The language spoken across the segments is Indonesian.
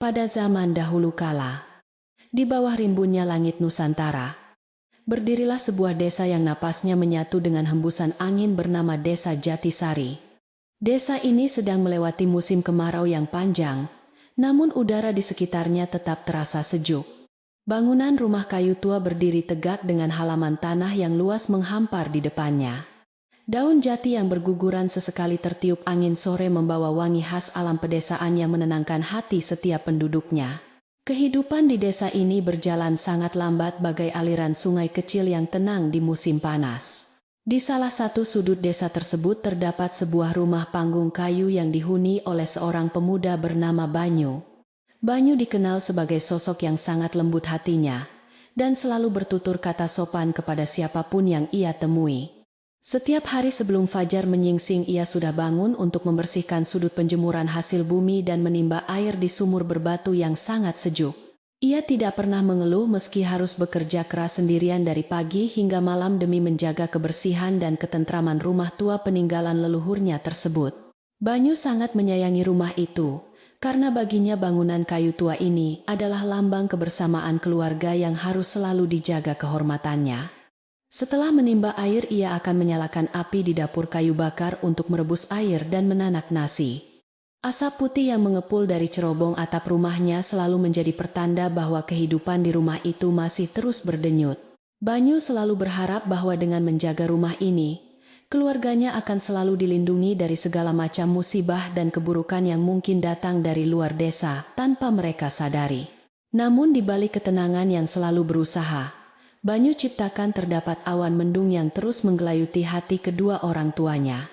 Pada zaman dahulu kala, di bawah rimbunnya langit Nusantara, berdirilah sebuah desa yang napasnya menyatu dengan hembusan angin bernama Desa Jatisari. Desa ini sedang melewati musim kemarau yang panjang, namun udara di sekitarnya tetap terasa sejuk. Bangunan rumah kayu tua berdiri tegak dengan halaman tanah yang luas menghampar di depannya. Daun jati yang berguguran sesekali tertiup angin sore membawa wangi khas alam pedesaan yang menenangkan hati setiap penduduknya. Kehidupan di desa ini berjalan sangat lambat bagai aliran sungai kecil yang tenang di musim panas. Di salah satu sudut desa tersebut terdapat sebuah rumah panggung kayu yang dihuni oleh seorang pemuda bernama Banyu. Banyu dikenal sebagai sosok yang sangat lembut hatinya dan selalu bertutur kata sopan kepada siapapun yang ia temui. Setiap hari sebelum fajar menyingsing ia sudah bangun untuk membersihkan sudut penjemuran hasil bumi dan menimba air di sumur berbatu yang sangat sejuk. Ia tidak pernah mengeluh meski harus bekerja keras sendirian dari pagi hingga malam demi menjaga kebersihan dan ketentraman rumah tua peninggalan leluhurnya tersebut. Banyu sangat menyayangi rumah itu, karena baginya bangunan kayu tua ini adalah lambang kebersamaan keluarga yang harus selalu dijaga kehormatannya. Setelah menimba air ia akan menyalakan api di dapur kayu bakar untuk merebus air dan menanak nasi. Asap putih yang mengepul dari cerobong atap rumahnya selalu menjadi pertanda bahwa kehidupan di rumah itu masih terus berdenyut. Banyu selalu berharap bahwa dengan menjaga rumah ini, keluarganya akan selalu dilindungi dari segala macam musibah dan keburukan yang mungkin datang dari luar desa tanpa mereka sadari. Namun di balik ketenangan yang selalu berusaha, Banyu ciptakan terdapat awan mendung yang terus menggelayuti hati kedua orang tuanya.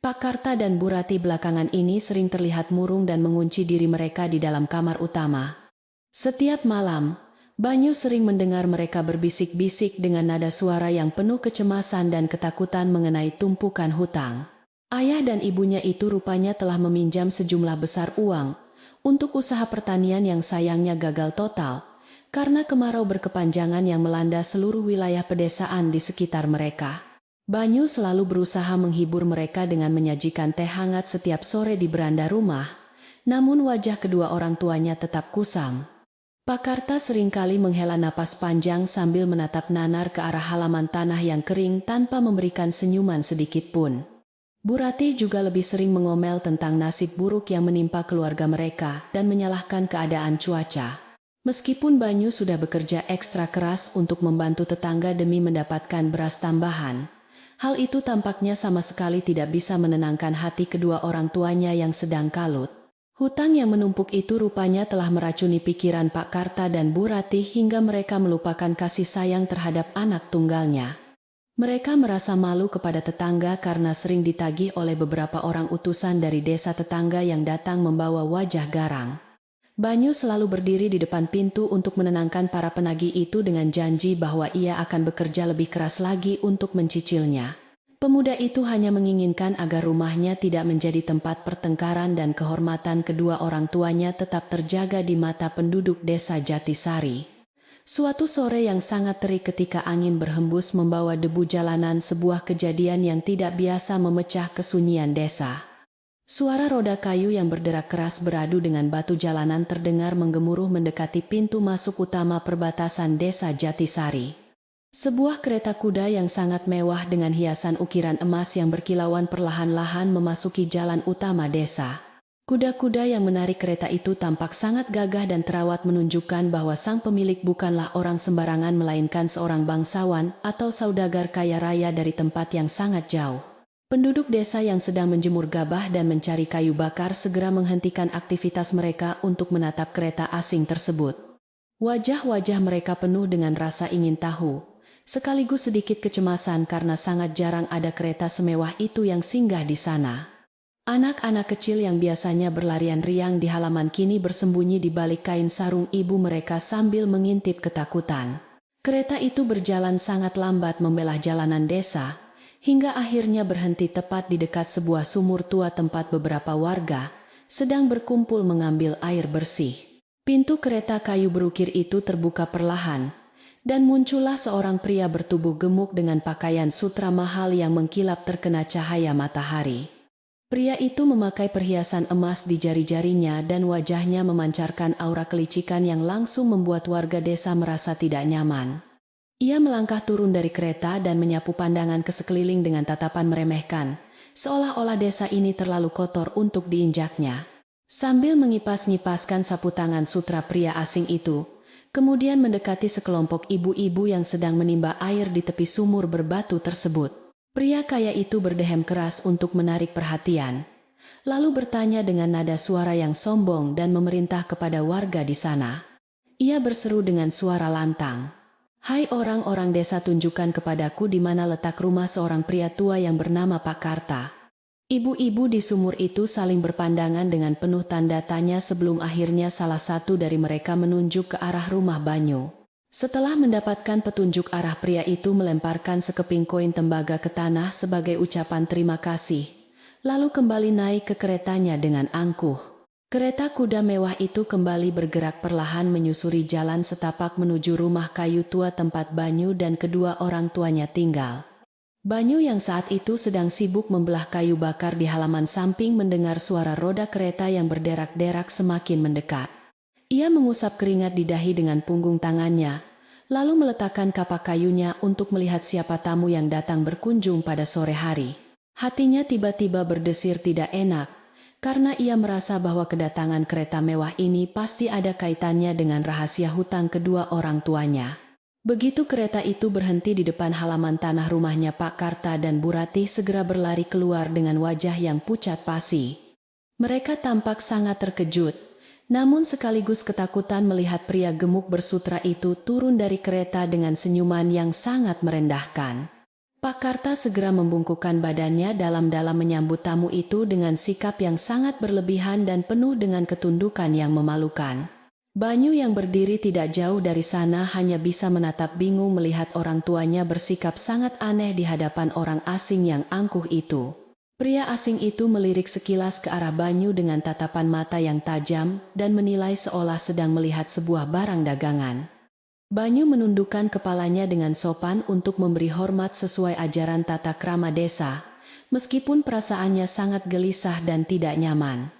Pak Karta dan Bu Rati belakangan ini sering terlihat murung dan mengunci diri mereka di dalam kamar utama. Setiap malam, Banyu sering mendengar mereka berbisik-bisik dengan nada suara yang penuh kecemasan dan ketakutan mengenai tumpukan hutang. Ayah dan ibunya itu rupanya telah meminjam sejumlah besar uang untuk usaha pertanian yang sayangnya gagal total, karena kemarau berkepanjangan yang melanda seluruh wilayah pedesaan di sekitar mereka. Banyu selalu berusaha menghibur mereka dengan menyajikan teh hangat setiap sore di beranda rumah, namun wajah kedua orang tuanya tetap kusam. Pak Karta seringkali menghela napas panjang sambil menatap nanar ke arah halaman tanah yang kering tanpa memberikan senyuman sedikit pun. Bu Rati juga lebih sering mengomel tentang nasib buruk yang menimpa keluarga mereka dan menyalahkan keadaan cuaca. Meskipun Banyu sudah bekerja ekstra keras untuk membantu tetangga demi mendapatkan beras tambahan, hal itu tampaknya sama sekali tidak bisa menenangkan hati kedua orang tuanya yang sedang kalut. Hutang yang menumpuk itu rupanya telah meracuni pikiran Pak Karta dan Bu Rati hingga mereka melupakan kasih sayang terhadap anak tunggalnya. Mereka merasa malu kepada tetangga karena sering ditagih oleh beberapa orang utusan dari desa tetangga yang datang membawa wajah garang. Banyu selalu berdiri di depan pintu untuk menenangkan para penagih itu dengan janji bahwa ia akan bekerja lebih keras lagi untuk mencicilnya. Pemuda itu hanya menginginkan agar rumahnya tidak menjadi tempat pertengkaran dan kehormatan kedua orang tuanya tetap terjaga di mata penduduk desa Jatisari. Suatu sore yang sangat terik ketika angin berhembus membawa debu jalanan, sebuah kejadian yang tidak biasa memecah kesunyian desa. Suara roda kayu yang berderak keras beradu dengan batu jalanan terdengar menggemuruh mendekati pintu masuk utama perbatasan desa Jatisari. Sebuah kereta kuda yang sangat mewah dengan hiasan ukiran emas yang berkilauan perlahan-lahan memasuki jalan utama desa. Kuda-kuda yang menarik kereta itu tampak sangat gagah dan terawat, menunjukkan bahwa sang pemilik bukanlah orang sembarangan melainkan seorang bangsawan atau saudagar kaya raya dari tempat yang sangat jauh. Penduduk desa yang sedang menjemur gabah dan mencari kayu bakar segera menghentikan aktivitas mereka untuk menatap kereta asing tersebut. Wajah-wajah mereka penuh dengan rasa ingin tahu, sekaligus sedikit kecemasan karena sangat jarang ada kereta semewah itu yang singgah di sana. Anak-anak kecil yang biasanya berlarian riang di halaman kini bersembunyi di balik kain sarung ibu mereka sambil mengintip ketakutan. Kereta itu berjalan sangat lambat membelah jalanan desa, hingga akhirnya berhenti tepat di dekat sebuah sumur tua tempat beberapa warga sedang berkumpul mengambil air bersih. Pintu kereta kayu berukir itu terbuka perlahan, dan muncullah seorang pria bertubuh gemuk dengan pakaian sutra mahal yang mengkilap terkena cahaya matahari. Pria itu memakai perhiasan emas di jari-jarinya dan wajahnya memancarkan aura kelicikan yang langsung membuat warga desa merasa tidak nyaman. Ia melangkah turun dari kereta dan menyapu pandangan ke sekeliling dengan tatapan meremehkan, seolah-olah desa ini terlalu kotor untuk diinjaknya. Sambil mengipas-ngipaskan sapu tangan sutra pria asing itu, kemudian mendekati sekelompok ibu-ibu yang sedang menimba air di tepi sumur berbatu tersebut. Pria kaya itu berdehem keras untuk menarik perhatian, lalu bertanya dengan nada suara yang sombong dan memerintah kepada warga di sana. Ia berseru dengan suara lantang, "Hai orang-orang desa, tunjukkan kepadaku di mana letak rumah seorang pria tua yang bernama Pak Karta." Ibu-ibu di sumur itu saling berpandangan dengan penuh tanda tanya sebelum akhirnya salah satu dari mereka menunjuk ke arah rumah Banyu. Setelah mendapatkan petunjuk arah, pria itu melemparkan sekeping koin tembaga ke tanah sebagai ucapan terima kasih, lalu kembali naik ke keretanya dengan angkuh. Kereta kuda mewah itu kembali bergerak perlahan menyusuri jalan setapak menuju rumah kayu tua tempat Banyu dan kedua orang tuanya tinggal. Banyu yang saat itu sedang sibuk membelah kayu bakar di halaman samping mendengar suara roda kereta yang berderak-derak semakin mendekat. Ia mengusap keringat di dahi dengan punggung tangannya, lalu meletakkan kapak kayunya untuk melihat siapa tamu yang datang berkunjung pada sore hari. Hatinya tiba-tiba berdesir tidak enak, karena ia merasa bahwa kedatangan kereta mewah ini pasti ada kaitannya dengan rahasia hutang kedua orang tuanya. Begitu kereta itu berhenti di depan halaman tanah rumahnya Pak Karta dan Bu Ratih segera berlari keluar dengan wajah yang pucat pasi. Mereka tampak sangat terkejut, namun sekaligus ketakutan melihat pria gemuk bersutra itu turun dari kereta dengan senyuman yang sangat merendahkan. Pak Karta segera membungkukkan badannya dalam-dalam menyambut tamu itu dengan sikap yang sangat berlebihan dan penuh dengan ketundukan yang memalukan. Banyu yang berdiri tidak jauh dari sana hanya bisa menatap bingung melihat orang tuanya bersikap sangat aneh di hadapan orang asing yang angkuh itu. Pria asing itu melirik sekilas ke arah Banyu dengan tatapan mata yang tajam dan menilai seolah sedang melihat sebuah barang dagangan. Banyu menundukkan kepalanya dengan sopan untuk memberi hormat sesuai ajaran tata krama desa, meskipun perasaannya sangat gelisah dan tidak nyaman.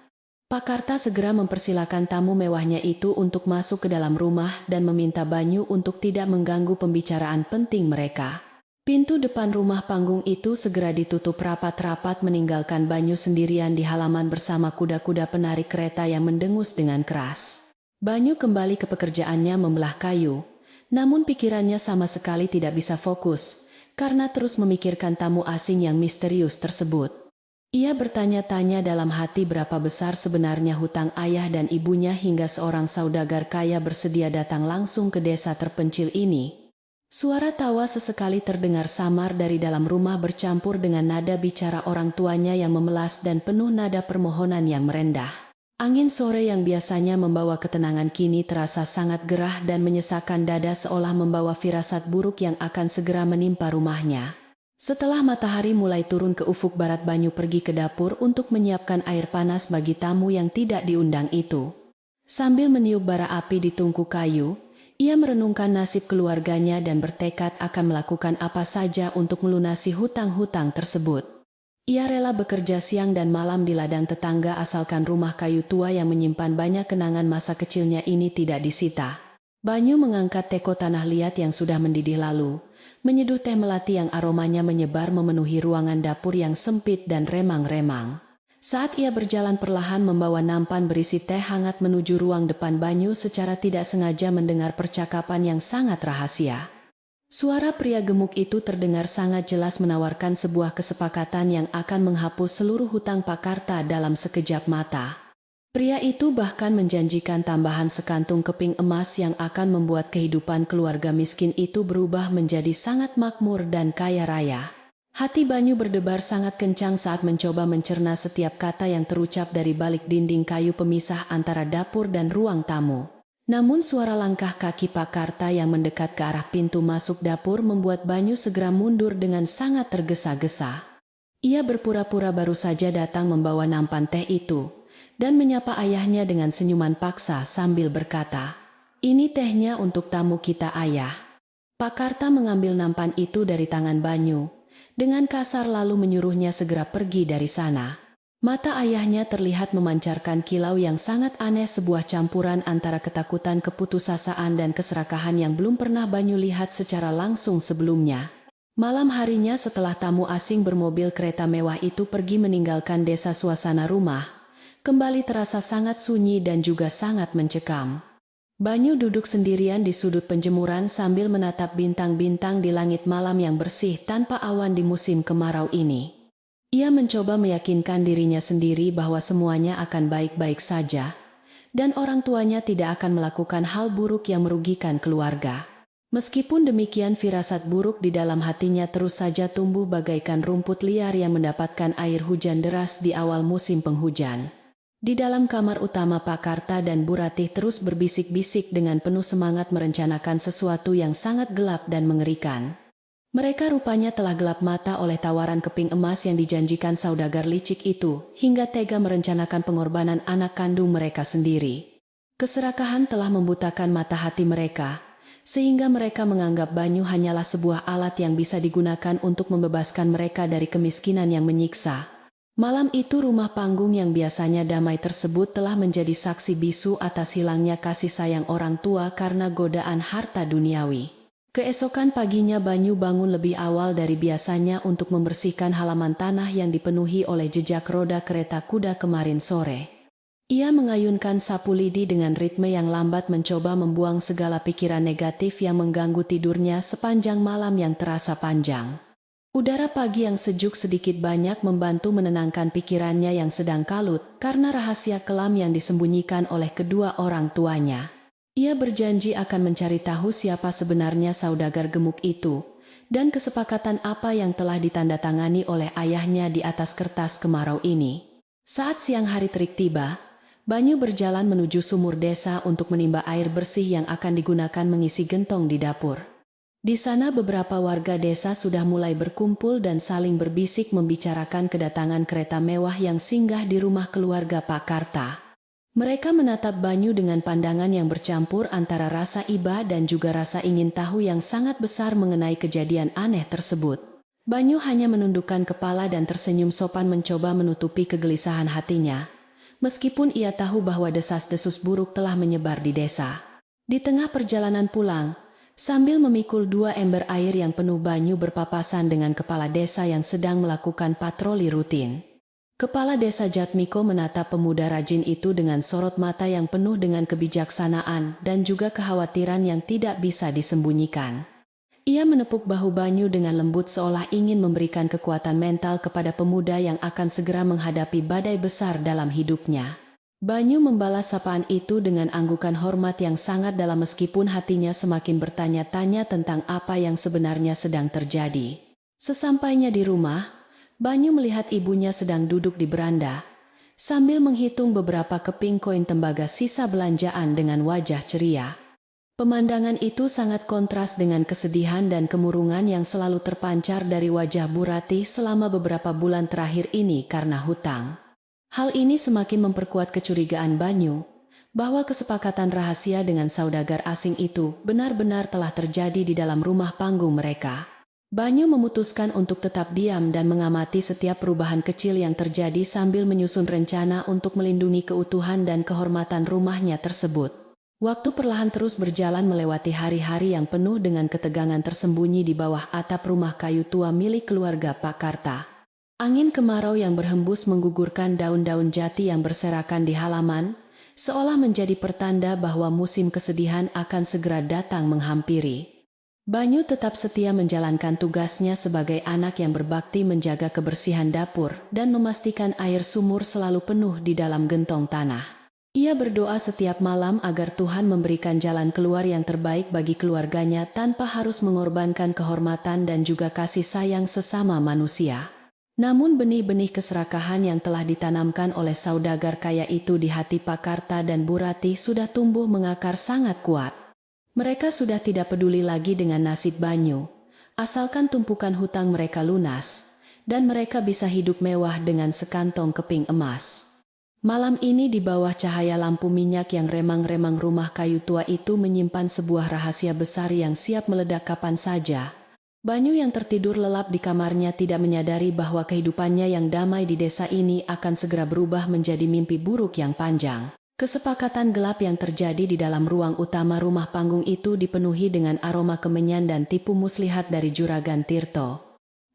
Pak Karta segera mempersilakan tamu mewahnya itu untuk masuk ke dalam rumah dan meminta Banyu untuk tidak mengganggu pembicaraan penting mereka. Pintu depan rumah panggung itu segera ditutup rapat-rapat meninggalkan Banyu sendirian di halaman bersama kuda-kuda penarik kereta yang mendengus dengan keras. Banyu kembali ke pekerjaannya membelah kayu, namun pikirannya sama sekali tidak bisa fokus, karena terus memikirkan tamu asing yang misterius tersebut. Ia bertanya-tanya dalam hati berapa besar sebenarnya hutang ayah dan ibunya hingga seorang saudagar kaya bersedia datang langsung ke desa terpencil ini. Suara tawa sesekali terdengar samar dari dalam rumah bercampur dengan nada bicara orang tuanya yang memelas dan penuh nada permohonan yang merendah. Angin sore yang biasanya membawa ketenangan kini terasa sangat gerah dan menyesakkan dada seolah membawa firasat buruk yang akan segera menimpa rumahnya. Setelah matahari mulai turun ke ufuk barat, Banyu pergi ke dapur untuk menyiapkan air panas bagi tamu yang tidak diundang itu. Sambil meniup bara api di tungku kayu, ia merenungkan nasib keluarganya dan bertekad akan melakukan apa saja untuk melunasi hutang-hutang tersebut. Ia rela bekerja siang dan malam di ladang tetangga asalkan rumah kayu tua yang menyimpan banyak kenangan masa kecilnya ini tidak disita. Banyu mengangkat teko tanah liat yang sudah mendidih lalu menyeduh teh melati yang aromanya menyebar memenuhi ruangan dapur yang sempit dan remang-remang. Saat ia berjalan perlahan membawa nampan berisi teh hangat menuju ruang depan Banyu, secara tidak sengaja mendengar percakapan yang sangat rahasia. Suara pria gemuk itu terdengar sangat jelas menawarkan sebuah kesepakatan yang akan menghapus seluruh hutang Pak Karta dalam sekejap mata. Pria itu bahkan menjanjikan tambahan sekantung keping emas yang akan membuat kehidupan keluarga miskin itu berubah menjadi sangat makmur dan kaya raya. Hati Banyu berdebar sangat kencang saat mencoba mencerna setiap kata yang terucap dari balik dinding kayu pemisah antara dapur dan ruang tamu. Namun suara langkah kaki Pak Karta yang mendekat ke arah pintu masuk dapur membuat Banyu segera mundur dengan sangat tergesa-gesa. Ia berpura-pura baru saja datang membawa nampan teh itu, dan menyapa ayahnya dengan senyuman paksa sambil berkata, "Ini tehnya untuk tamu kita, ayah." Pak Karta mengambil nampan itu dari tangan Banyu dengan kasar lalu menyuruhnya segera pergi dari sana. Mata ayahnya terlihat memancarkan kilau yang sangat aneh, sebuah campuran antara ketakutan, keputusasaan, dan keserakahan yang belum pernah Banyu lihat secara langsung sebelumnya. Malam harinya setelah tamu asing bermobil kereta mewah itu pergi meninggalkan desa, suasana rumah kembali terasa sangat sunyi dan juga sangat mencekam. Banyu duduk sendirian di sudut penjemuran sambil menatap bintang-bintang di langit malam yang bersih tanpa awan di musim kemarau ini. Ia mencoba meyakinkan dirinya sendiri bahwa semuanya akan baik-baik saja, dan orang tuanya tidak akan melakukan hal buruk yang merugikan keluarga. Meskipun demikian, firasat buruk di dalam hatinya terus saja tumbuh bagaikan rumput liar yang mendapatkan air hujan deras di awal musim penghujan. Di dalam kamar utama, Pak Karta dan Bu Ratih terus berbisik-bisik dengan penuh semangat merencanakan sesuatu yang sangat gelap dan mengerikan. Mereka rupanya telah gelap mata oleh tawaran keping emas yang dijanjikan saudagar licik itu, hingga tega merencanakan pengorbanan anak kandung mereka sendiri. Keserakahan telah membutakan mata hati mereka, sehingga mereka menganggap Banyu hanyalah sebuah alat yang bisa digunakan untuk membebaskan mereka dari kemiskinan yang menyiksa. Malam itu rumah panggung yang biasanya damai tersebut telah menjadi saksi bisu atas hilangnya kasih sayang orang tua karena godaan harta duniawi. Keesokan paginya Banyu bangun lebih awal dari biasanya untuk membersihkan halaman tanah yang dipenuhi oleh jejak roda kereta kuda kemarin sore. Ia mengayunkan sapu lidi dengan ritme yang lambat, mencoba membuang segala pikiran negatif yang mengganggu tidurnya sepanjang malam yang terasa panjang. Udara pagi yang sejuk sedikit banyak membantu menenangkan pikirannya yang sedang kalut karena rahasia kelam yang disembunyikan oleh kedua orang tuanya. Ia berjanji akan mencari tahu siapa sebenarnya saudagar gemuk itu, dan kesepakatan apa yang telah ditandatangani oleh ayahnya di atas kertas kemarau ini. Saat siang hari terik tiba, Banyu berjalan menuju sumur desa untuk menimba air bersih yang akan digunakan mengisi gentong di dapur. Di sana beberapa warga desa sudah mulai berkumpul dan saling berbisik membicarakan kedatangan kereta mewah yang singgah di rumah keluarga Pak Karta. Mereka menatap Banyu dengan pandangan yang bercampur antara rasa iba dan juga rasa ingin tahu yang sangat besar mengenai kejadian aneh tersebut. Banyu hanya menundukkan kepala dan tersenyum sopan mencoba menutupi kegelisahan hatinya, meskipun ia tahu bahwa desas-desus buruk telah menyebar di desa. Di tengah perjalanan pulang, sambil memikul 2 ember air yang penuh, Banyu berpapasan dengan kepala desa yang sedang melakukan patroli rutin. Kepala desa Jatmiko menatap pemuda rajin itu dengan sorot mata yang penuh dengan kebijaksanaan dan juga kekhawatiran yang tidak bisa disembunyikan. Ia menepuk bahu Banyu dengan lembut seolah ingin memberikan kekuatan mental kepada pemuda yang akan segera menghadapi badai besar dalam hidupnya. Banyu membalas sapaan itu dengan anggukan hormat yang sangat dalam meskipun hatinya semakin bertanya-tanya tentang apa yang sebenarnya sedang terjadi. Sesampainya di rumah, Banyu melihat ibunya sedang duduk di beranda, sambil menghitung beberapa keping koin tembaga sisa belanjaan dengan wajah ceria. Pemandangan itu sangat kontras dengan kesedihan dan kemurungan yang selalu terpancar dari wajah Bu Ratih selama beberapa bulan terakhir ini karena hutang. Hal ini semakin memperkuat kecurigaan Banyu, bahwa kesepakatan rahasia dengan saudagar asing itu benar-benar telah terjadi di dalam rumah panggung mereka. Banyu memutuskan untuk tetap diam dan mengamati setiap perubahan kecil yang terjadi sambil menyusun rencana untuk melindungi keutuhan dan kehormatan rumahnya tersebut. Waktu perlahan terus berjalan melewati hari-hari yang penuh dengan ketegangan tersembunyi di bawah atap rumah kayu tua milik keluarga Pak Karta. Angin kemarau yang berhembus menggugurkan daun-daun jati yang berserakan di halaman, seolah menjadi pertanda bahwa musim kesedihan akan segera datang menghampiri. Banyu tetap setia menjalankan tugasnya sebagai anak yang berbakti, menjaga kebersihan dapur dan memastikan air sumur selalu penuh di dalam gentong tanah. Ia berdoa setiap malam agar Tuhan memberikan jalan keluar yang terbaik bagi keluarganya tanpa harus mengorbankan kehormatan dan juga kasih sayang sesama manusia. Namun benih-benih keserakahan yang telah ditanamkan oleh saudagar kaya itu di hati Pak Karta dan Bu Ratih sudah tumbuh mengakar sangat kuat. Mereka sudah tidak peduli lagi dengan nasib Banyu, asalkan tumpukan hutang mereka lunas, dan mereka bisa hidup mewah dengan sekantong keping emas. Malam ini di bawah cahaya lampu minyak yang remang-remang, rumah kayu tua itu menyimpan sebuah rahasia besar yang siap meledak kapan saja. Banyu yang tertidur lelap di kamarnya tidak menyadari bahwa kehidupannya yang damai di desa ini akan segera berubah menjadi mimpi buruk yang panjang. Kesepakatan gelap yang terjadi di dalam ruang utama rumah panggung itu dipenuhi dengan aroma kemenyan dan tipu muslihat dari Juragan Tirto.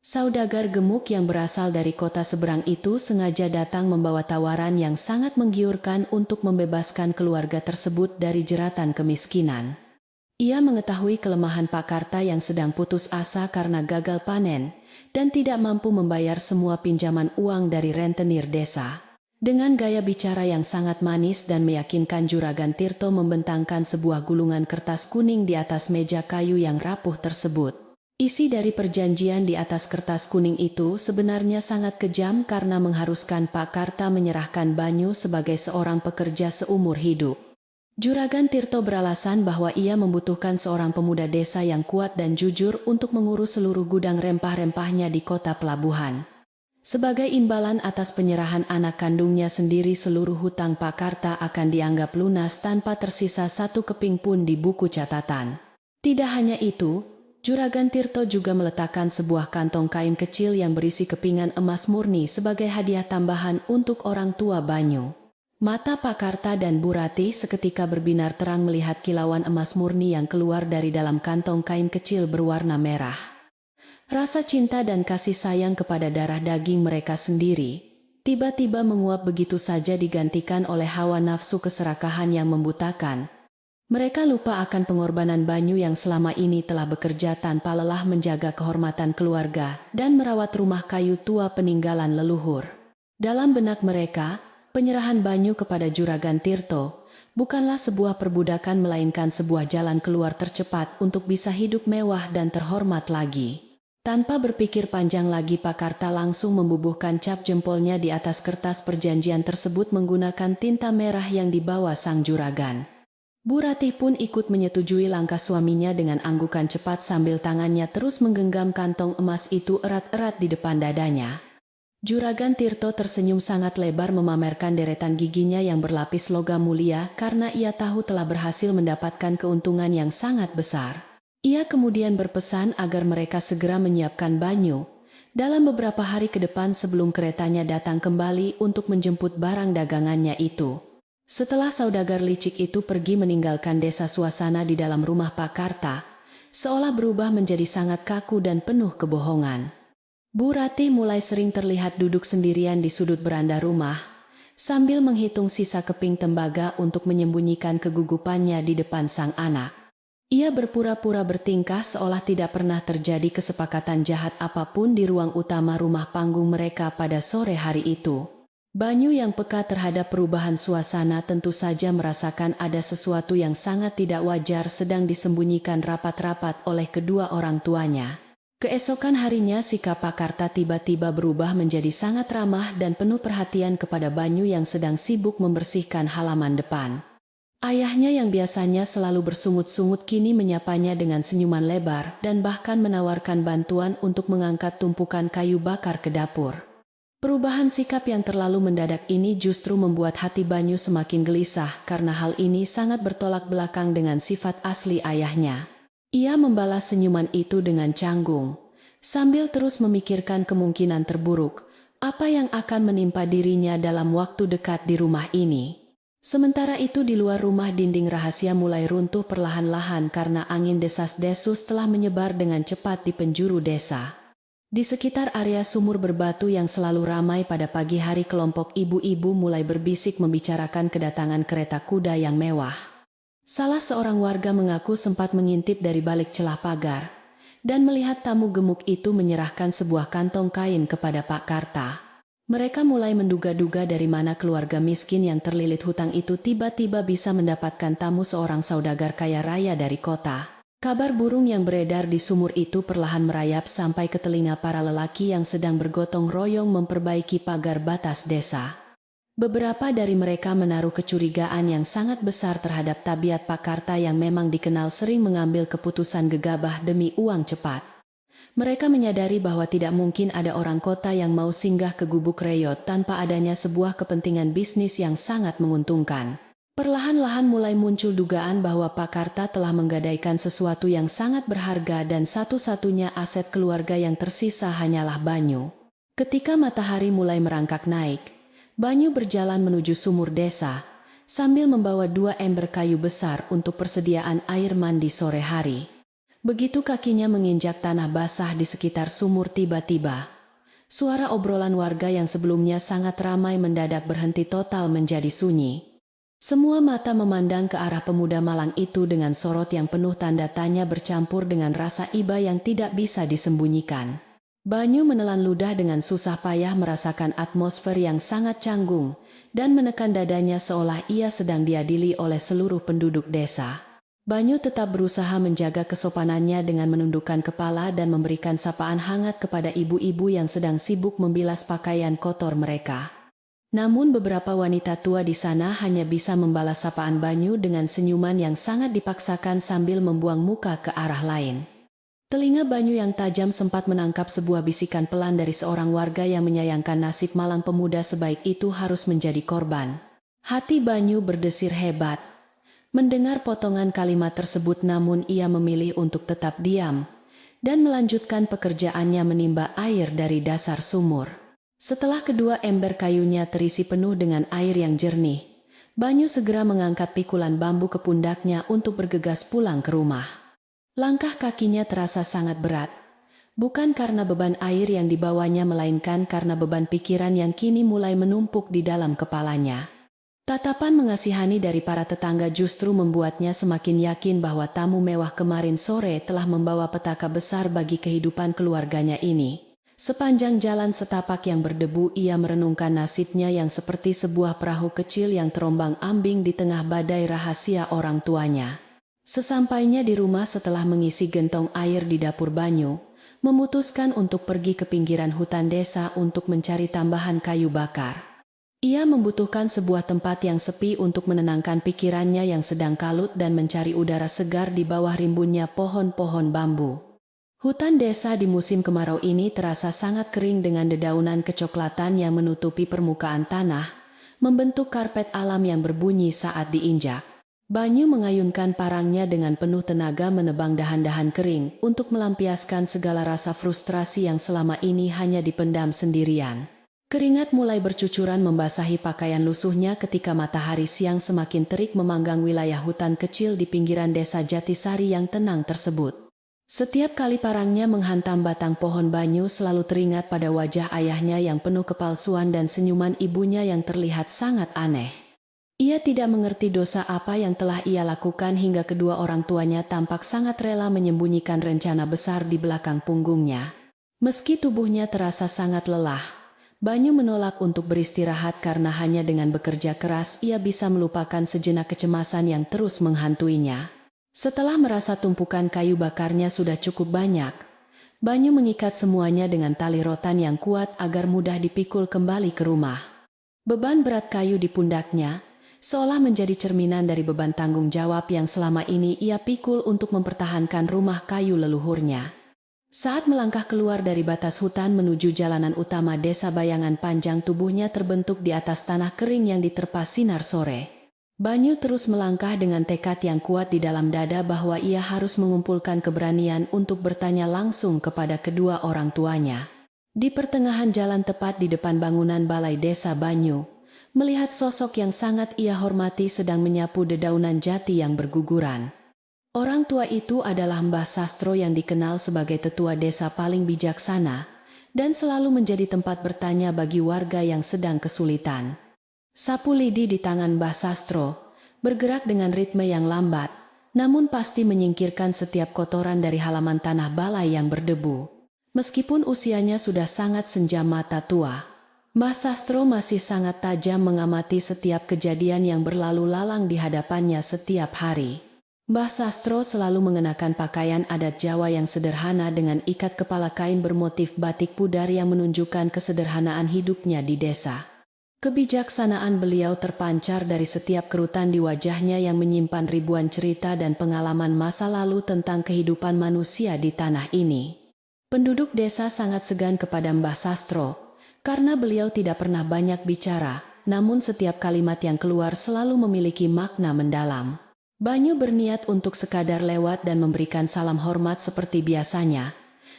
Saudagar gemuk yang berasal dari kota seberang itu sengaja datang membawa tawaran yang sangat menggiurkan untuk membebaskan keluarga tersebut dari jeratan kemiskinan. Ia mengetahui kelemahan Pak Karta yang sedang putus asa karena gagal panen dan tidak mampu membayar semua pinjaman uang dari rentenir desa. Dengan gaya bicara yang sangat manis dan meyakinkan, Juragan Tirto membentangkan sebuah gulungan kertas kuning di atas meja kayu yang rapuh tersebut. Isi dari perjanjian di atas kertas kuning itu sebenarnya sangat kejam karena mengharuskan Pak Karta menyerahkan Banyu sebagai seorang pekerja seumur hidup. Juragan Tirto beralasan bahwa ia membutuhkan seorang pemuda desa yang kuat dan jujur untuk mengurus seluruh gudang rempah-rempahnya di kota pelabuhan. Sebagai imbalan atas penyerahan anak kandungnya sendiri, seluruh hutang Pak Karta akan dianggap lunas tanpa tersisa satu keping pun di buku catatan. Tidak hanya itu, Juragan Tirto juga meletakkan sebuah kantong kain kecil yang berisi kepingan emas murni sebagai hadiah tambahan untuk orang tua Banyu. Mata Pak Karta dan Bu Ratih seketika berbinar terang melihat kilauan emas murni yang keluar dari dalam kantong kain kecil berwarna merah. Rasa cinta dan kasih sayang kepada darah daging mereka sendiri tiba-tiba menguap begitu saja digantikan oleh hawa nafsu keserakahan yang membutakan. Mereka lupa akan pengorbanan Banyu yang selama ini telah bekerja tanpa lelah menjaga kehormatan keluarga dan merawat rumah kayu tua peninggalan leluhur. Dalam benak mereka, penyerahan Banyu kepada Juragan Tirto bukanlah sebuah perbudakan melainkan sebuah jalan keluar tercepat untuk bisa hidup mewah dan terhormat lagi. Tanpa berpikir panjang lagi, Pak Karta langsung membubuhkan cap jempolnya di atas kertas perjanjian tersebut menggunakan tinta merah yang dibawa sang juragan. Bu Ratih pun ikut menyetujui langkah suaminya dengan anggukan cepat sambil tangannya terus menggenggam kantong emas itu erat-erat di depan dadanya. Juragan Tirto tersenyum sangat lebar memamerkan deretan giginya yang berlapis logam mulia karena ia tahu telah berhasil mendapatkan keuntungan yang sangat besar. Ia kemudian berpesan agar mereka segera menyiapkan Banyu dalam beberapa hari ke depan sebelum keretanya datang kembali untuk menjemput barang dagangannya itu. Setelah saudagar licik itu pergi meninggalkan desa, suasana di dalam rumah Pak Karta seolah berubah menjadi sangat kaku dan penuh kebohongan. Bu Ratih mulai sering terlihat duduk sendirian di sudut beranda rumah sambil menghitung sisa keping tembaga untuk menyembunyikan kegugupannya di depan sang anak. Ia berpura-pura bertingkah seolah tidak pernah terjadi kesepakatan jahat apapun di ruang utama rumah panggung mereka pada sore hari itu. Banyu yang peka terhadap perubahan suasana tentu saja merasakan ada sesuatu yang sangat tidak wajar sedang disembunyikan rapat-rapat oleh kedua orang tuanya. Keesokan harinya sikap Pak Karta tiba-tiba berubah menjadi sangat ramah dan penuh perhatian kepada Banyu yang sedang sibuk membersihkan halaman depan. Ayahnya yang biasanya selalu bersungut-sungut kini menyapanya dengan senyuman lebar dan bahkan menawarkan bantuan untuk mengangkat tumpukan kayu bakar ke dapur. Perubahan sikap yang terlalu mendadak ini justru membuat hati Banyu semakin gelisah karena hal ini sangat bertolak belakang dengan sifat asli ayahnya. Ia membalas senyuman itu dengan canggung, sambil terus memikirkan kemungkinan terburuk, apa yang akan menimpa dirinya dalam waktu dekat di rumah ini. Sementara itu di luar rumah, dinding rahasia mulai runtuh perlahan-lahan karena angin desas-desus telah menyebar dengan cepat di penjuru desa. Di sekitar area sumur berbatu yang selalu ramai pada pagi hari, kelompok ibu-ibu mulai berbisik membicarakan kedatangan kereta kuda yang mewah. Salah seorang warga mengaku sempat mengintip dari balik celah pagar dan melihat tamu gemuk itu menyerahkan sebuah kantong kain kepada Pak Karta. Mereka mulai menduga-duga dari mana keluarga miskin yang terlilit hutang itu tiba-tiba bisa mendapatkan tamu seorang saudagar kaya raya dari kota. Kabar burung yang beredar di sumur itu perlahan merayap sampai ke telinga para lelaki yang sedang bergotong royong memperbaiki pagar batas desa. Beberapa dari mereka menaruh kecurigaan yang sangat besar terhadap tabiat Pak Karta yang memang dikenal sering mengambil keputusan gegabah demi uang cepat. Mereka menyadari bahwa tidak mungkin ada orang kota yang mau singgah ke gubuk reyot tanpa adanya sebuah kepentingan bisnis yang sangat menguntungkan. Perlahan-lahan mulai muncul dugaan bahwa Pak Karta telah menggadaikan sesuatu yang sangat berharga dan satu-satunya aset keluarga yang tersisa hanyalah Banyu. Ketika matahari mulai merangkak naik, Banyu berjalan menuju sumur desa, sambil membawa 2 ember kayu besar untuk persediaan air mandi sore hari. Begitu kakinya menginjak tanah basah di sekitar sumur, tiba-tiba suara obrolan warga yang sebelumnya sangat ramai mendadak berhenti total menjadi sunyi. Semua mata memandang ke arah pemuda malang itu dengan sorot yang penuh tanda tanya bercampur dengan rasa iba yang tidak bisa disembunyikan. Banyu menelan ludah dengan susah payah merasakan atmosfer yang sangat canggung dan menekan dadanya seolah ia sedang diadili oleh seluruh penduduk desa. Banyu tetap berusaha menjaga kesopanannya dengan menundukkan kepala dan memberikan sapaan hangat kepada ibu-ibu yang sedang sibuk membilas pakaian kotor mereka. Namun beberapa wanita tua di sana hanya bisa membalas sapaan Banyu dengan senyuman yang sangat dipaksakan sambil membuang muka ke arah lain. Telinga Banyu yang tajam sempat menangkap sebuah bisikan pelan dari seorang warga yang menyayangkan nasib malang pemuda sebaik itu harus menjadi korban. Hati Banyu berdesir hebat mendengar potongan kalimat tersebut, namun ia memilih untuk tetap diam dan melanjutkan pekerjaannya menimba air dari dasar sumur. Setelah kedua ember kayunya terisi penuh dengan air yang jernih, Banyu segera mengangkat pikulan bambu ke pundaknya untuk bergegas pulang ke rumah. Langkah kakinya terasa sangat berat, bukan karena beban air yang dibawanya melainkan karena beban pikiran yang kini mulai menumpuk di dalam kepalanya. Tatapan mengasihani dari para tetangga justru membuatnya semakin yakin bahwa tamu mewah kemarin sore telah membawa petaka besar bagi kehidupan keluarganya ini. Sepanjang jalan setapak yang berdebu, ia merenungkan nasibnya yang seperti sebuah perahu kecil yang terombang-ambing di tengah badai rahasia orang tuanya. Sesampainya di rumah setelah mengisi gentong air di dapur, Banyu memutuskan untuk pergi ke pinggiran hutan desa untuk mencari tambahan kayu bakar. Ia membutuhkan sebuah tempat yang sepi untuk menenangkan pikirannya yang sedang kalut dan mencari udara segar di bawah rimbunnya pohon-pohon bambu. Hutan desa di musim kemarau ini terasa sangat kering dengan dedaunan kecoklatan yang menutupi permukaan tanah, membentuk karpet alam yang berbunyi saat diinjak. Banyu mengayunkan parangnya dengan penuh tenaga menebang dahan-dahan kering untuk melampiaskan segala rasa frustrasi yang selama ini hanya dipendam sendirian. Keringat mulai bercucuran membasahi pakaian lusuhnya ketika matahari siang semakin terik memanggang wilayah hutan kecil di pinggiran desa Jatisari yang tenang tersebut. Setiap kali parangnya menghantam batang pohon, Banyu selalu teringat pada wajah ayahnya yang penuh kepalsuan dan senyuman ibunya yang terlihat sangat aneh. Ia tidak mengerti dosa apa yang telah ia lakukan hingga kedua orang tuanya tampak sangat rela menyembunyikan rencana besar di belakang punggungnya. Meski tubuhnya terasa sangat lelah, Banyu menolak untuk beristirahat karena hanya dengan bekerja keras ia bisa melupakan sejenak kecemasan yang terus menghantuinya. Setelah merasa tumpukan kayu bakarnya sudah cukup banyak, Banyu mengikat semuanya dengan tali rotan yang kuat agar mudah dipikul kembali ke rumah. Beban berat kayu di pundaknya seolah menjadi cerminan dari beban tanggung jawab yang selama ini ia pikul untuk mempertahankan rumah kayu leluhurnya. Saat melangkah keluar dari batas hutan menuju jalanan utama desa, bayangan panjang tubuhnya terbentuk di atas tanah kering yang diterpa sinar sore. Banyu terus melangkah dengan tekad yang kuat di dalam dada bahwa ia harus mengumpulkan keberanian untuk bertanya langsung kepada kedua orang tuanya. Di pertengahan jalan tepat di depan bangunan balai desa, Banyu melihat sosok yang sangat ia hormati sedang menyapu dedaunan jati yang berguguran. Orang tua itu adalah Mbah Sastro yang dikenal sebagai tetua desa paling bijaksana dan selalu menjadi tempat bertanya bagi warga yang sedang kesulitan. Sapu lidi di tangan Mbah Sastro bergerak dengan ritme yang lambat, namun pasti menyingkirkan setiap kotoran dari halaman tanah balai yang berdebu. Meskipun usianya sudah sangat senja mata tua, Mbah Sastro masih sangat tajam mengamati setiap kejadian yang berlalu lalang di hadapannya setiap hari. Mbah Sastro selalu mengenakan pakaian adat Jawa yang sederhana dengan ikat kepala kain bermotif batik pudar yang menunjukkan kesederhanaan hidupnya di desa. Kebijaksanaan beliau terpancar dari setiap kerutan di wajahnya yang menyimpan ribuan cerita dan pengalaman masa lalu tentang kehidupan manusia di tanah ini. Penduduk desa sangat segan kepada Mbah Sastro, karena beliau tidak pernah banyak bicara, namun setiap kalimat yang keluar selalu memiliki makna mendalam. Banyu berniat untuk sekadar lewat dan memberikan salam hormat seperti biasanya.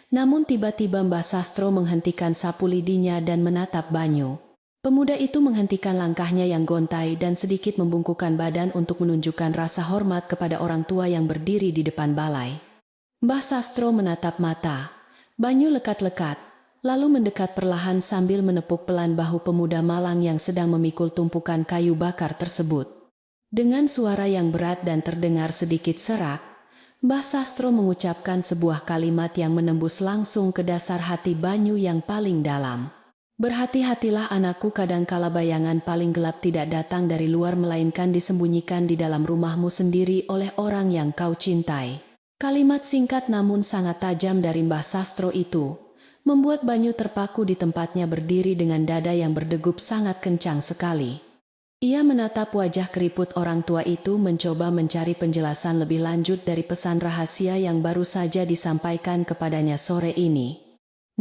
Namun tiba-tiba Mbah Sastro menghentikan sapu lidinya dan menatap Banyu. Pemuda itu menghentikan langkahnya yang gontai dan sedikit membungkukkan badan untuk menunjukkan rasa hormat kepada orang tua yang berdiri di depan balai. Mbah Sastro menatap mata. Banyu lekat-lekat, lalu mendekat perlahan sambil menepuk pelan bahu pemuda malang yang sedang memikul tumpukan kayu bakar tersebut. Dengan suara yang berat dan terdengar sedikit serak, Mbah Sastro mengucapkan sebuah kalimat yang menembus langsung ke dasar hati Banyu yang paling dalam. Berhati-hatilah anakku, kadangkala bayangan paling gelap tidak datang dari luar melainkan disembunyikan di dalam rumahmu sendiri oleh orang yang kau cintai. Kalimat singkat namun sangat tajam dari Mbah Sastro itu membuat Banyu terpaku di tempatnya berdiri dengan dada yang berdegup sangat kencang sekali. Ia menatap wajah keriput orang tua itu mencoba mencari penjelasan lebih lanjut dari pesan rahasia yang baru saja disampaikan kepadanya sore ini.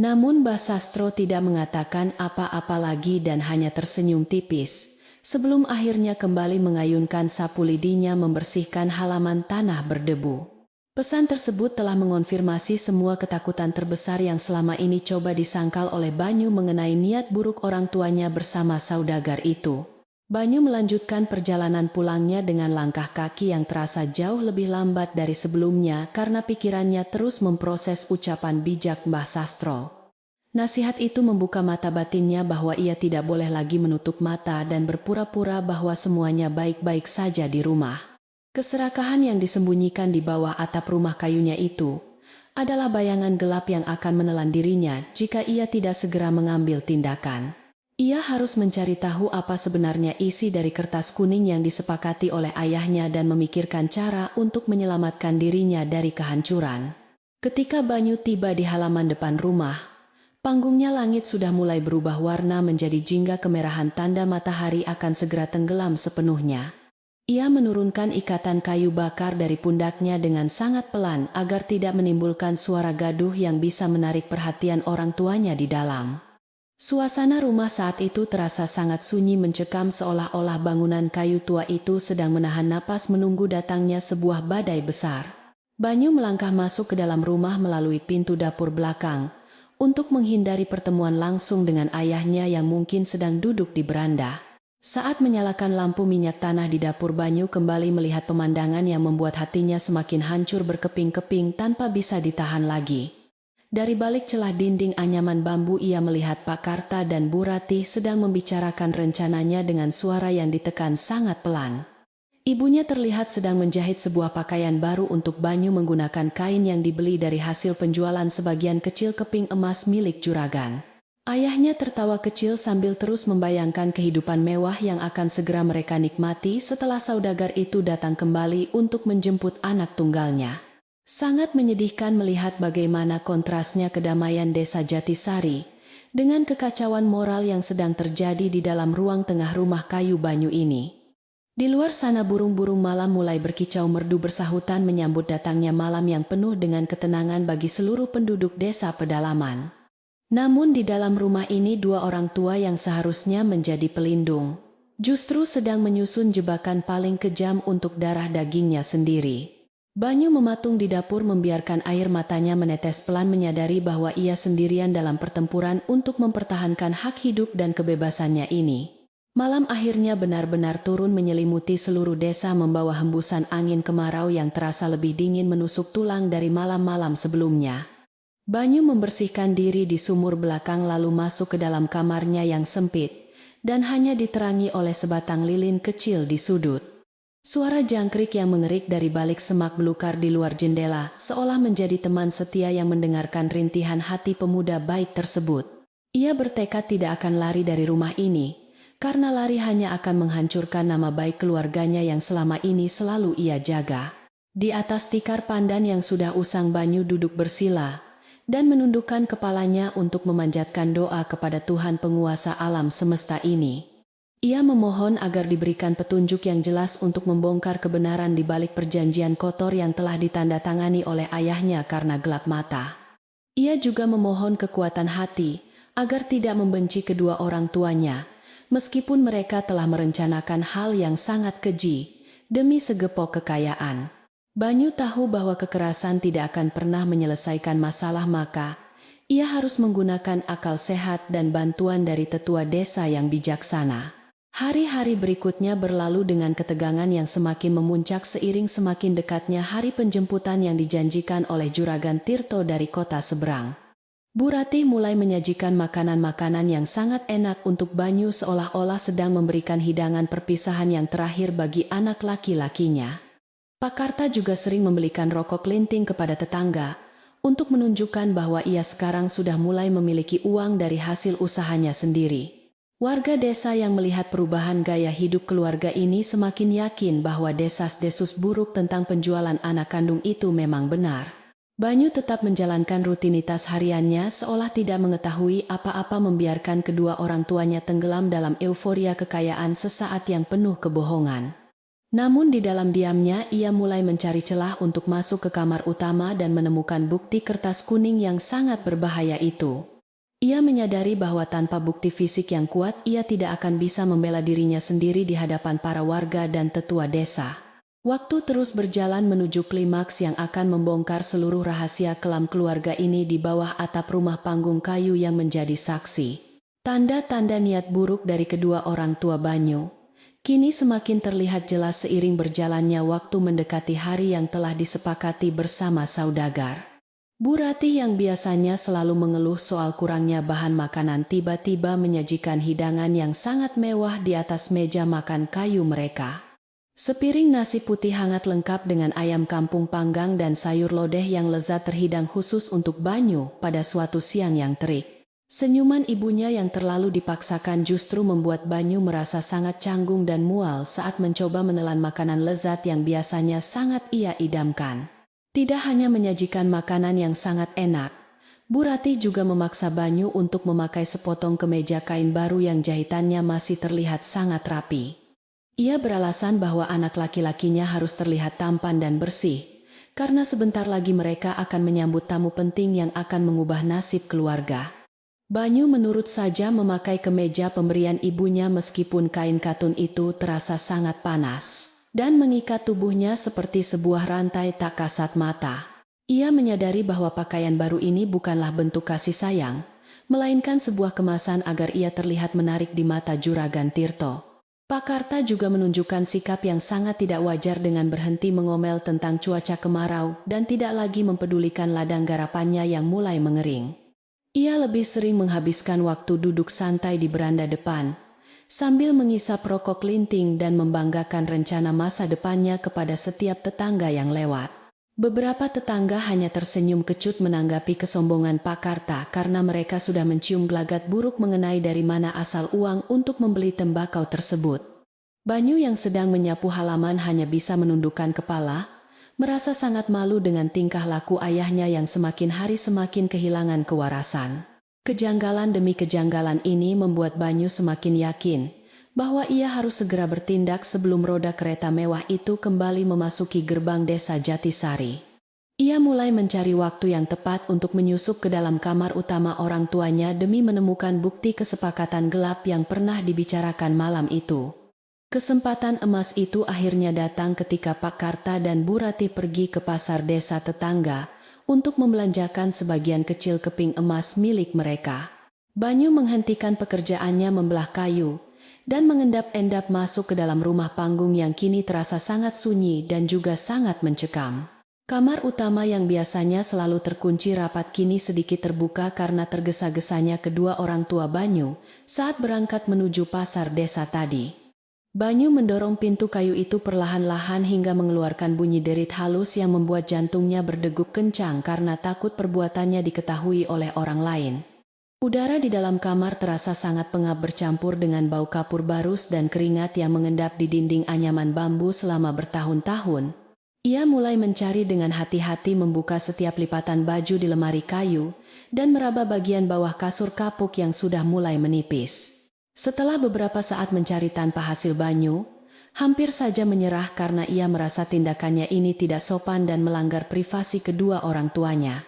Namun Mbah Sastro tidak mengatakan apa-apa lagi dan hanya tersenyum tipis, sebelum akhirnya kembali mengayunkan sapu lidinya membersihkan halaman tanah berdebu. Pesan tersebut telah mengonfirmasi semua ketakutan terbesar yang selama ini coba disangkal oleh Banyu mengenai niat buruk orang tuanya bersama saudagar itu. Banyu melanjutkan perjalanan pulangnya dengan langkah kaki yang terasa jauh lebih lambat dari sebelumnya karena pikirannya terus memproses ucapan bijak Mbah Sastro. Nasihat itu membuka mata batinnya bahwa ia tidak boleh lagi menutup mata dan berpura-pura bahwa semuanya baik-baik saja di rumah. Keserakahan yang disembunyikan di bawah atap rumah kayunya itu adalah bayangan gelap yang akan menelan dirinya jika ia tidak segera mengambil tindakan. Ia harus mencari tahu apa sebenarnya isi dari kertas kuning yang disepakati oleh ayahnya dan memikirkan cara untuk menyelamatkan dirinya dari kehancuran. Ketika Banyu tiba di halaman depan rumah, panggungnya langit sudah mulai berubah warna menjadi jingga kemerahan, tanda matahari akan segera tenggelam sepenuhnya. Ia menurunkan ikatan kayu bakar dari pundaknya dengan sangat pelan agar tidak menimbulkan suara gaduh yang bisa menarik perhatian orang tuanya di dalam. Suasana rumah saat itu terasa sangat sunyi mencekam, seolah-olah bangunan kayu tua itu sedang menahan napas menunggu datangnya sebuah badai besar. Banyu melangkah masuk ke dalam rumah melalui pintu dapur belakang untuk menghindari pertemuan langsung dengan ayahnya yang mungkin sedang duduk di beranda. Saat menyalakan lampu minyak tanah di dapur, Banyu kembali melihat pemandangan yang membuat hatinya semakin hancur berkeping-keping tanpa bisa ditahan lagi. Dari balik celah dinding anyaman bambu ia melihat Pak Karta dan Bu Ratih sedang membicarakan rencananya dengan suara yang ditekan sangat pelan. Ibunya terlihat sedang menjahit sebuah pakaian baru untuk Banyu menggunakan kain yang dibeli dari hasil penjualan sebagian kecil keping emas milik juragan. Ayahnya tertawa kecil sambil terus membayangkan kehidupan mewah yang akan segera mereka nikmati setelah saudagar itu datang kembali untuk menjemput anak tunggalnya. Sangat menyedihkan melihat bagaimana kontrasnya kedamaian desa Jatisari dengan kekacauan moral yang sedang terjadi di dalam ruang tengah rumah kayu Banyu ini. Di luar sana burung-burung malam mulai berkicau merdu bersahutan menyambut datangnya malam yang penuh dengan ketenangan bagi seluruh penduduk desa pedalaman. Namun di dalam rumah ini dua orang tua yang seharusnya menjadi pelindung justru sedang menyusun jebakan paling kejam untuk darah dagingnya sendiri. Banyu mematung di dapur membiarkan air matanya menetes pelan, menyadari bahwa ia sendirian dalam pertempuran untuk mempertahankan hak hidup dan kebebasannya ini. Malam akhirnya benar-benar turun menyelimuti seluruh desa membawa hembusan angin kemarau yang terasa lebih dingin menusuk tulang dari malam-malam sebelumnya. Banyu membersihkan diri di sumur belakang lalu masuk ke dalam kamarnya yang sempit dan hanya diterangi oleh sebatang lilin kecil di sudut. Suara jangkrik yang mengerik dari balik semak belukar di luar jendela seolah menjadi teman setia yang mendengarkan rintihan hati pemuda baik tersebut. Ia bertekad tidak akan lari dari rumah ini, karena lari hanya akan menghancurkan nama baik keluarganya yang selama ini selalu ia jaga. Di atas tikar pandan yang sudah usang, Banyu duduk bersila dan menundukkan kepalanya untuk memanjatkan doa kepada Tuhan penguasa alam semesta ini. Ia memohon agar diberikan petunjuk yang jelas untuk membongkar kebenaran di balik perjanjian kotor yang telah ditandatangani oleh ayahnya karena gelap mata. Ia juga memohon kekuatan hati agar tidak membenci kedua orang tuanya, meskipun mereka telah merencanakan hal yang sangat keji demi segepok kekayaan. Banyu tahu bahwa kekerasan tidak akan pernah menyelesaikan masalah, maka ia harus menggunakan akal sehat dan bantuan dari tetua desa yang bijaksana. Hari-hari berikutnya berlalu dengan ketegangan yang semakin memuncak seiring semakin dekatnya hari penjemputan yang dijanjikan oleh Juragan Tirto dari kota seberang. Bu Ratih mulai menyajikan makanan-makanan yang sangat enak untuk Banyu seolah-olah sedang memberikan hidangan perpisahan yang terakhir bagi anak laki-lakinya. Pak Karta juga sering membelikan rokok linting kepada tetangga untuk menunjukkan bahwa ia sekarang sudah mulai memiliki uang dari hasil usahanya sendiri. Warga desa yang melihat perubahan gaya hidup keluarga ini semakin yakin bahwa desas-desus buruk tentang penjualan anak kandung itu memang benar. Banyu tetap menjalankan rutinitas hariannya seolah tidak mengetahui apa-apa, membiarkan kedua orang tuanya tenggelam dalam euforia kekayaan sesaat yang penuh kebohongan. Namun di dalam diamnya ia mulai mencari celah untuk masuk ke kamar utama dan menemukan bukti kertas kuning yang sangat berbahaya itu. Ia menyadari bahwa tanpa bukti fisik yang kuat ia tidak akan bisa membela dirinya sendiri di hadapan para warga dan tetua desa. Waktu terus berjalan menuju klimaks yang akan membongkar seluruh rahasia kelam keluarga ini di bawah atap rumah panggung kayu yang menjadi saksi. Tanda-tanda niat buruk dari kedua orang tua Banyu kini semakin terlihat jelas seiring berjalannya waktu mendekati hari yang telah disepakati bersama saudagar. Bu Ratih yang biasanya selalu mengeluh soal kurangnya bahan makanan tiba-tiba menyajikan hidangan yang sangat mewah di atas meja makan kayu mereka. Sepiring nasi putih hangat lengkap dengan ayam kampung panggang dan sayur lodeh yang lezat terhidang khusus untuk Banyu pada suatu siang yang terik. Senyuman ibunya yang terlalu dipaksakan justru membuat Banyu merasa sangat canggung dan mual saat mencoba menelan makanan lezat yang biasanya sangat ia idamkan. Tidak hanya menyajikan makanan yang sangat enak, Bu Ratih juga memaksa Banyu untuk memakai sepotong kemeja kain baru yang jahitannya masih terlihat sangat rapi. Ia beralasan bahwa anak laki-lakinya harus terlihat tampan dan bersih, karena sebentar lagi mereka akan menyambut tamu penting yang akan mengubah nasib keluarga. Banyu menurut saja memakai kemeja pemberian ibunya meskipun kain katun itu terasa sangat panas dan mengikat tubuhnya seperti sebuah rantai tak kasat mata. Ia menyadari bahwa pakaian baru ini bukanlah bentuk kasih sayang, melainkan sebuah kemasan agar ia terlihat menarik di mata Juragan Tirto. Pak Karta juga menunjukkan sikap yang sangat tidak wajar dengan berhenti mengomel tentang cuaca kemarau dan tidak lagi mempedulikan ladang garapannya yang mulai mengering. Ia lebih sering menghabiskan waktu duduk santai di beranda depan, sambil mengisap rokok linting dan membanggakan rencana masa depannya kepada setiap tetangga yang lewat. Beberapa tetangga hanya tersenyum kecut menanggapi kesombongan Pak Karta karena mereka sudah mencium gelagat buruk mengenai dari mana asal uang untuk membeli tembakau tersebut. Banyu yang sedang menyapu halaman hanya bisa menundukkan kepala, merasa sangat malu dengan tingkah laku ayahnya yang semakin hari semakin kehilangan kewarasan. Kejanggalan demi kejanggalan ini membuat Banyu semakin yakin bahwa ia harus segera bertindak sebelum roda kereta mewah itu kembali memasuki gerbang desa Jatisari. Ia mulai mencari waktu yang tepat untuk menyusup ke dalam kamar utama orang tuanya demi menemukan bukti kesepakatan gelap yang pernah dibicarakan malam itu. Kesempatan emas itu akhirnya datang ketika Pak Karta dan Bu Ratih pergi ke pasar desa tetangga untuk membelanjakan sebagian kecil keping emas milik mereka. Banyu menghentikan pekerjaannya membelah kayu dan mengendap-endap masuk ke dalam rumah panggung yang kini terasa sangat sunyi dan juga sangat mencekam. Kamar utama yang biasanya selalu terkunci rapat kini sedikit terbuka karena tergesa-gesanya kedua orang tua Banyu saat berangkat menuju pasar desa tadi. Banyu mendorong pintu kayu itu perlahan-lahan hingga mengeluarkan bunyi derit halus yang membuat jantungnya berdegup kencang karena takut perbuatannya diketahui oleh orang lain. Udara di dalam kamar terasa sangat pengap bercampur dengan bau kapur barus dan keringat yang mengendap di dinding anyaman bambu selama bertahun-tahun. Ia mulai mencari dengan hati-hati membuka setiap lipatan baju di lemari kayu dan meraba bagian bawah kasur kapuk yang sudah mulai menipis. Setelah beberapa saat mencari tanpa hasil, Banyu hampir saja menyerah karena ia merasa tindakannya ini tidak sopan dan melanggar privasi kedua orang tuanya.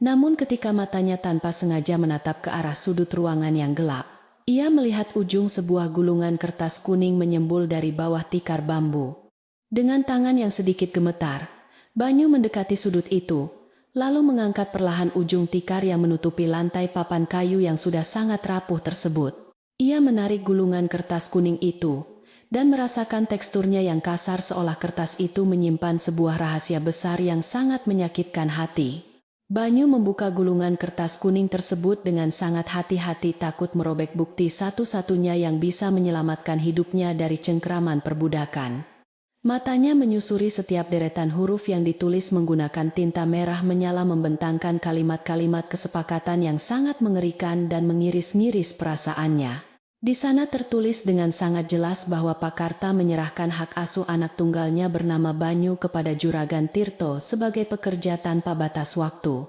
Namun ketika matanya tanpa sengaja menatap ke arah sudut ruangan yang gelap, Ia melihat ujung sebuah gulungan kertas kuning menyembul dari bawah tikar bambu. Dengan tangan yang sedikit gemetar, Banyu mendekati sudut itu, lalu mengangkat perlahan ujung tikar yang menutupi lantai papan kayu yang sudah sangat rapuh tersebut. Ia menarik gulungan kertas kuning itu, dan merasakan teksturnya yang kasar seolah kertas itu menyimpan sebuah rahasia besar yang sangat menyakitkan hati. Banyu membuka gulungan kertas kuning tersebut dengan sangat hati-hati, takut merobek bukti satu-satunya yang bisa menyelamatkan hidupnya dari cengkraman perbudakan. Matanya menyusuri setiap deretan huruf yang ditulis menggunakan tinta merah menyala, membentangkan kalimat-kalimat kesepakatan yang sangat mengerikan dan mengiris-ngiris perasaannya. Di sana tertulis dengan sangat jelas bahwa Pak Karta menyerahkan hak asuh anak tunggalnya bernama Banyu kepada Juragan Tirto sebagai pekerja tanpa batas waktu.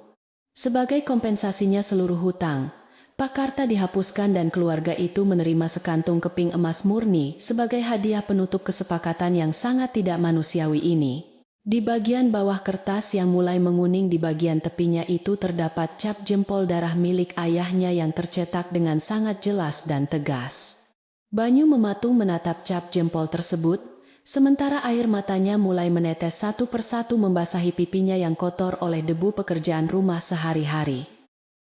Sebagai kompensasinya seluruh hutang, Pak Karta dihapuskan dan keluarga itu menerima sekantung keping emas murni sebagai hadiah penutup kesepakatan yang sangat tidak manusiawi ini. Di bagian bawah kertas yang mulai menguning di bagian tepinya itu terdapat cap jempol darah milik ayahnya yang tercetak dengan sangat jelas dan tegas. Banyu mematung menatap cap jempol tersebut, sementara air matanya mulai menetes satu persatu membasahi pipinya yang kotor oleh debu pekerjaan rumah sehari-hari.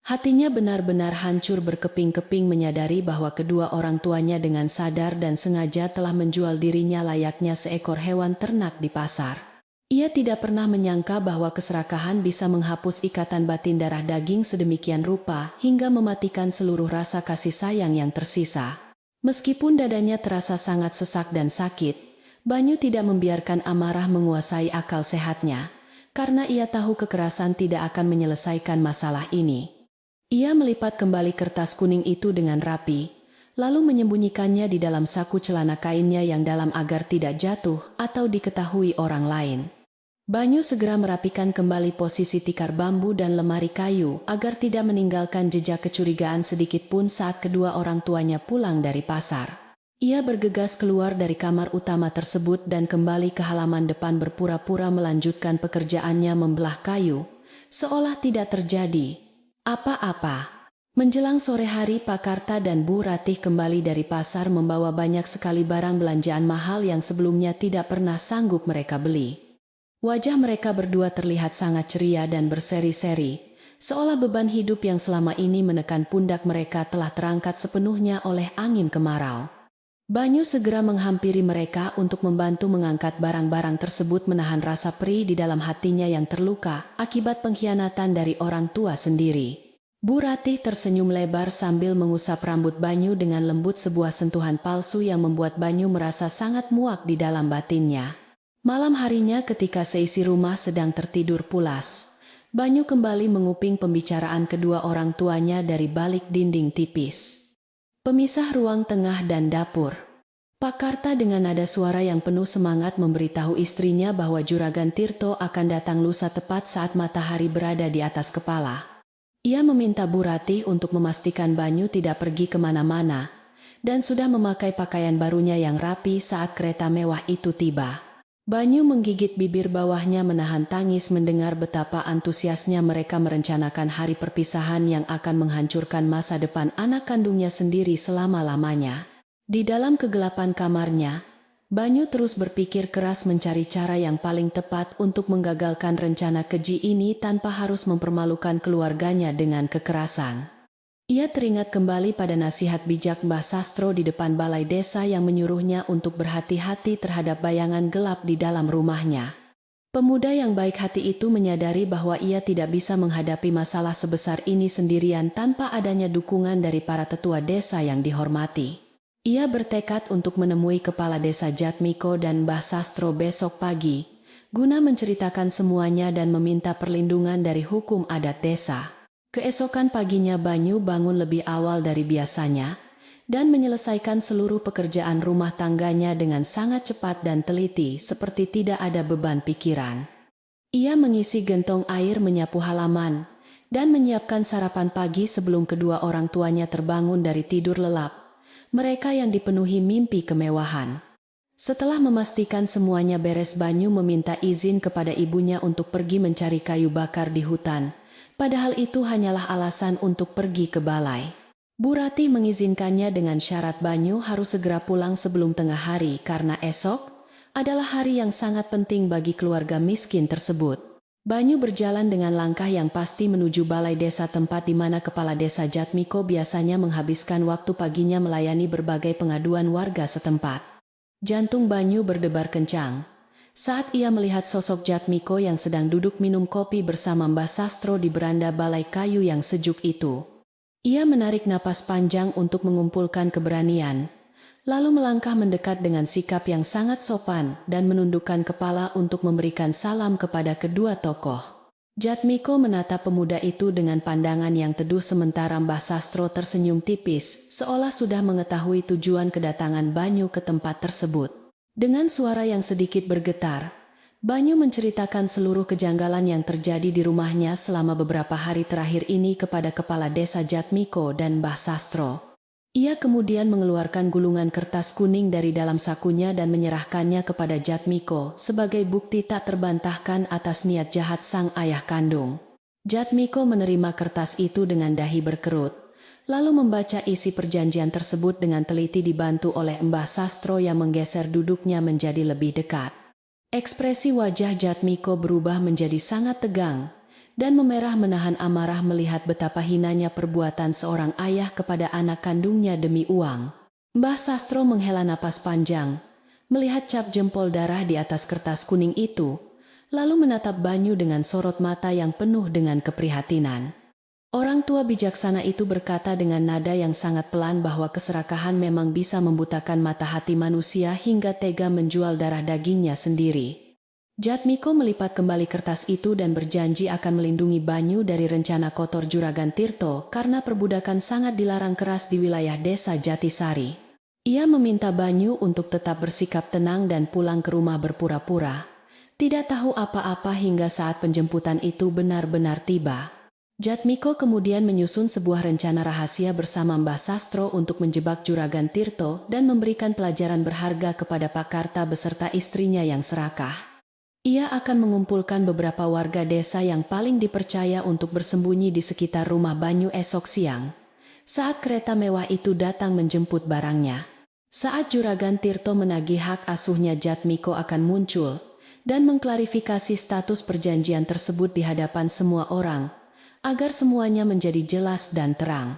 Hatinya benar-benar hancur berkeping-keping menyadari bahwa kedua orang tuanya dengan sadar dan sengaja telah menjual dirinya layaknya seekor hewan ternak di pasar. Ia tidak pernah menyangka bahwa keserakahan bisa menghapus ikatan batin darah daging sedemikian rupa hingga mematikan seluruh rasa kasih sayang yang tersisa. Meskipun dadanya terasa sangat sesak dan sakit, Banyu tidak membiarkan amarah menguasai akal sehatnya, karena ia tahu kekerasan tidak akan menyelesaikan masalah ini. Ia melipat kembali kertas kuning itu dengan rapi, lalu menyembunyikannya di dalam saku celana kainnya yang dalam agar tidak jatuh atau diketahui orang lain. Banyu segera merapikan kembali posisi tikar bambu dan lemari kayu agar tidak meninggalkan jejak kecurigaan sedikit pun saat kedua orang tuanya pulang dari pasar. Ia bergegas keluar dari kamar utama tersebut dan kembali ke halaman depan berpura-pura melanjutkan pekerjaannya membelah kayu, seolah tidak terjadi apa-apa. Menjelang sore hari, Pak Karta dan Bu Ratih kembali dari pasar membawa banyak sekali barang belanjaan mahal yang sebelumnya tidak pernah sanggup mereka beli. Wajah mereka berdua terlihat sangat ceria dan berseri-seri, seolah beban hidup yang selama ini menekan pundak mereka telah terangkat sepenuhnya oleh angin kemarau. Banyu segera menghampiri mereka untuk membantu mengangkat barang-barang tersebut, menahan rasa perih di dalam hatinya yang terluka akibat pengkhianatan dari orang tua sendiri. Bu Ratih tersenyum lebar sambil mengusap rambut Banyu dengan lembut, sebuah sentuhan palsu yang membuat Banyu merasa sangat muak di dalam batinnya. Malam harinya ketika seisi rumah sedang tertidur pulas, Banyu kembali menguping pembicaraan kedua orang tuanya dari balik dinding tipis. Pemisah ruang tengah dan dapur. Pak Karta dengan nada suara yang penuh semangat memberitahu istrinya bahwa Juragan Tirto akan datang lusa tepat saat matahari berada di atas kepala. Ia meminta Bu Ratih untuk memastikan Banyu tidak pergi kemana-mana dan sudah memakai pakaian barunya yang rapi saat kereta mewah itu tiba. Banyu menggigit bibir bawahnya menahan tangis mendengar betapa antusiasnya mereka merencanakan hari perpisahan yang akan menghancurkan masa depan anak kandungnya sendiri selama-lamanya. Di dalam kegelapan kamarnya, Banyu terus berpikir keras mencari cara yang paling tepat untuk menggagalkan rencana keji ini tanpa harus mempermalukan keluarganya dengan kekerasan. Ia teringat kembali pada nasihat bijak Mbah Sastro di depan balai desa yang menyuruhnya untuk berhati-hati terhadap bayangan gelap di dalam rumahnya. Pemuda yang baik hati itu menyadari bahwa ia tidak bisa menghadapi masalah sebesar ini sendirian tanpa adanya dukungan dari para tetua desa yang dihormati. Ia bertekad untuk menemui kepala desa Jatmiko dan Mbah Sastro besok pagi, guna menceritakan semuanya dan meminta perlindungan dari hukum adat desa. Keesokan paginya Banyu bangun lebih awal dari biasanya dan menyelesaikan seluruh pekerjaan rumah tangganya dengan sangat cepat dan teliti seperti tidak ada beban pikiran. Ia mengisi gentong air, menyapu halaman, dan menyiapkan sarapan pagi sebelum kedua orang tuanya terbangun dari tidur lelap, mereka yang dipenuhi mimpi kemewahan. Setelah memastikan semuanya beres, Banyu meminta izin kepada ibunya untuk pergi mencari kayu bakar di hutan. Padahal itu hanyalah alasan untuk pergi ke balai. Bu Ratih mengizinkannya dengan syarat Banyu harus segera pulang sebelum tengah hari karena esok adalah hari yang sangat penting bagi keluarga miskin tersebut. Banyu berjalan dengan langkah yang pasti menuju balai desa tempat di mana kepala desa Jatmiko biasanya menghabiskan waktu paginya melayani berbagai pengaduan warga setempat. Jantung Banyu berdebar kencang saat ia melihat sosok Jatmiko yang sedang duduk minum kopi bersama Mbah Sastro di beranda balai kayu yang sejuk itu. Ia menarik napas panjang untuk mengumpulkan keberanian, lalu melangkah mendekat dengan sikap yang sangat sopan dan menundukkan kepala untuk memberikan salam kepada kedua tokoh. Jatmiko menatap pemuda itu dengan pandangan yang teduh sementara Mbah Sastro tersenyum tipis, seolah sudah mengetahui tujuan kedatangan Banyu ke tempat tersebut. Dengan suara yang sedikit bergetar, Banyu menceritakan seluruh kejanggalan yang terjadi di rumahnya selama beberapa hari terakhir ini kepada kepala desa Jatmiko dan Mbah Sastro. Ia kemudian mengeluarkan gulungan kertas kuning dari dalam sakunya dan menyerahkannya kepada Jatmiko sebagai bukti tak terbantahkan atas niat jahat sang ayah kandung. Jatmiko menerima kertas itu dengan dahi berkerut, lalu membaca isi perjanjian tersebut dengan teliti dibantu oleh Mbah Sastro yang menggeser duduknya menjadi lebih dekat. Ekspresi wajah Jatmiko berubah menjadi sangat tegang dan memerah menahan amarah melihat betapa hinanya perbuatan seorang ayah kepada anak kandungnya demi uang. Mbah Sastro menghela napas panjang, melihat cap jempol darah di atas kertas kuning itu, lalu menatap Banyu dengan sorot mata yang penuh dengan keprihatinan. Orang tua bijaksana itu berkata dengan nada yang sangat pelan bahwa keserakahan memang bisa membutakan mata hati manusia hingga tega menjual darah dagingnya sendiri. Jatmiko melipat kembali kertas itu dan berjanji akan melindungi Banyu dari rencana kotor Juragan Tirto karena perbudakan sangat dilarang keras di wilayah desa Jatisari. Ia meminta Banyu untuk tetap bersikap tenang dan pulang ke rumah berpura-pura tidak tahu apa-apa hingga saat penjemputan itu benar-benar tiba. Jatmiko kemudian menyusun sebuah rencana rahasia bersama Mbah Sastro untuk menjebak Juragan Tirto dan memberikan pelajaran berharga kepada Pak Karta beserta istrinya yang serakah. Ia akan mengumpulkan beberapa warga desa yang paling dipercaya untuk bersembunyi di sekitar rumah Banyu esok siang, saat kereta mewah itu datang menjemput barangnya. Saat Juragan Tirto menagih hak asuhnya, Jatmiko akan muncul dan mengklarifikasi status perjanjian tersebut di hadapan semua orang, agar semuanya menjadi jelas dan terang.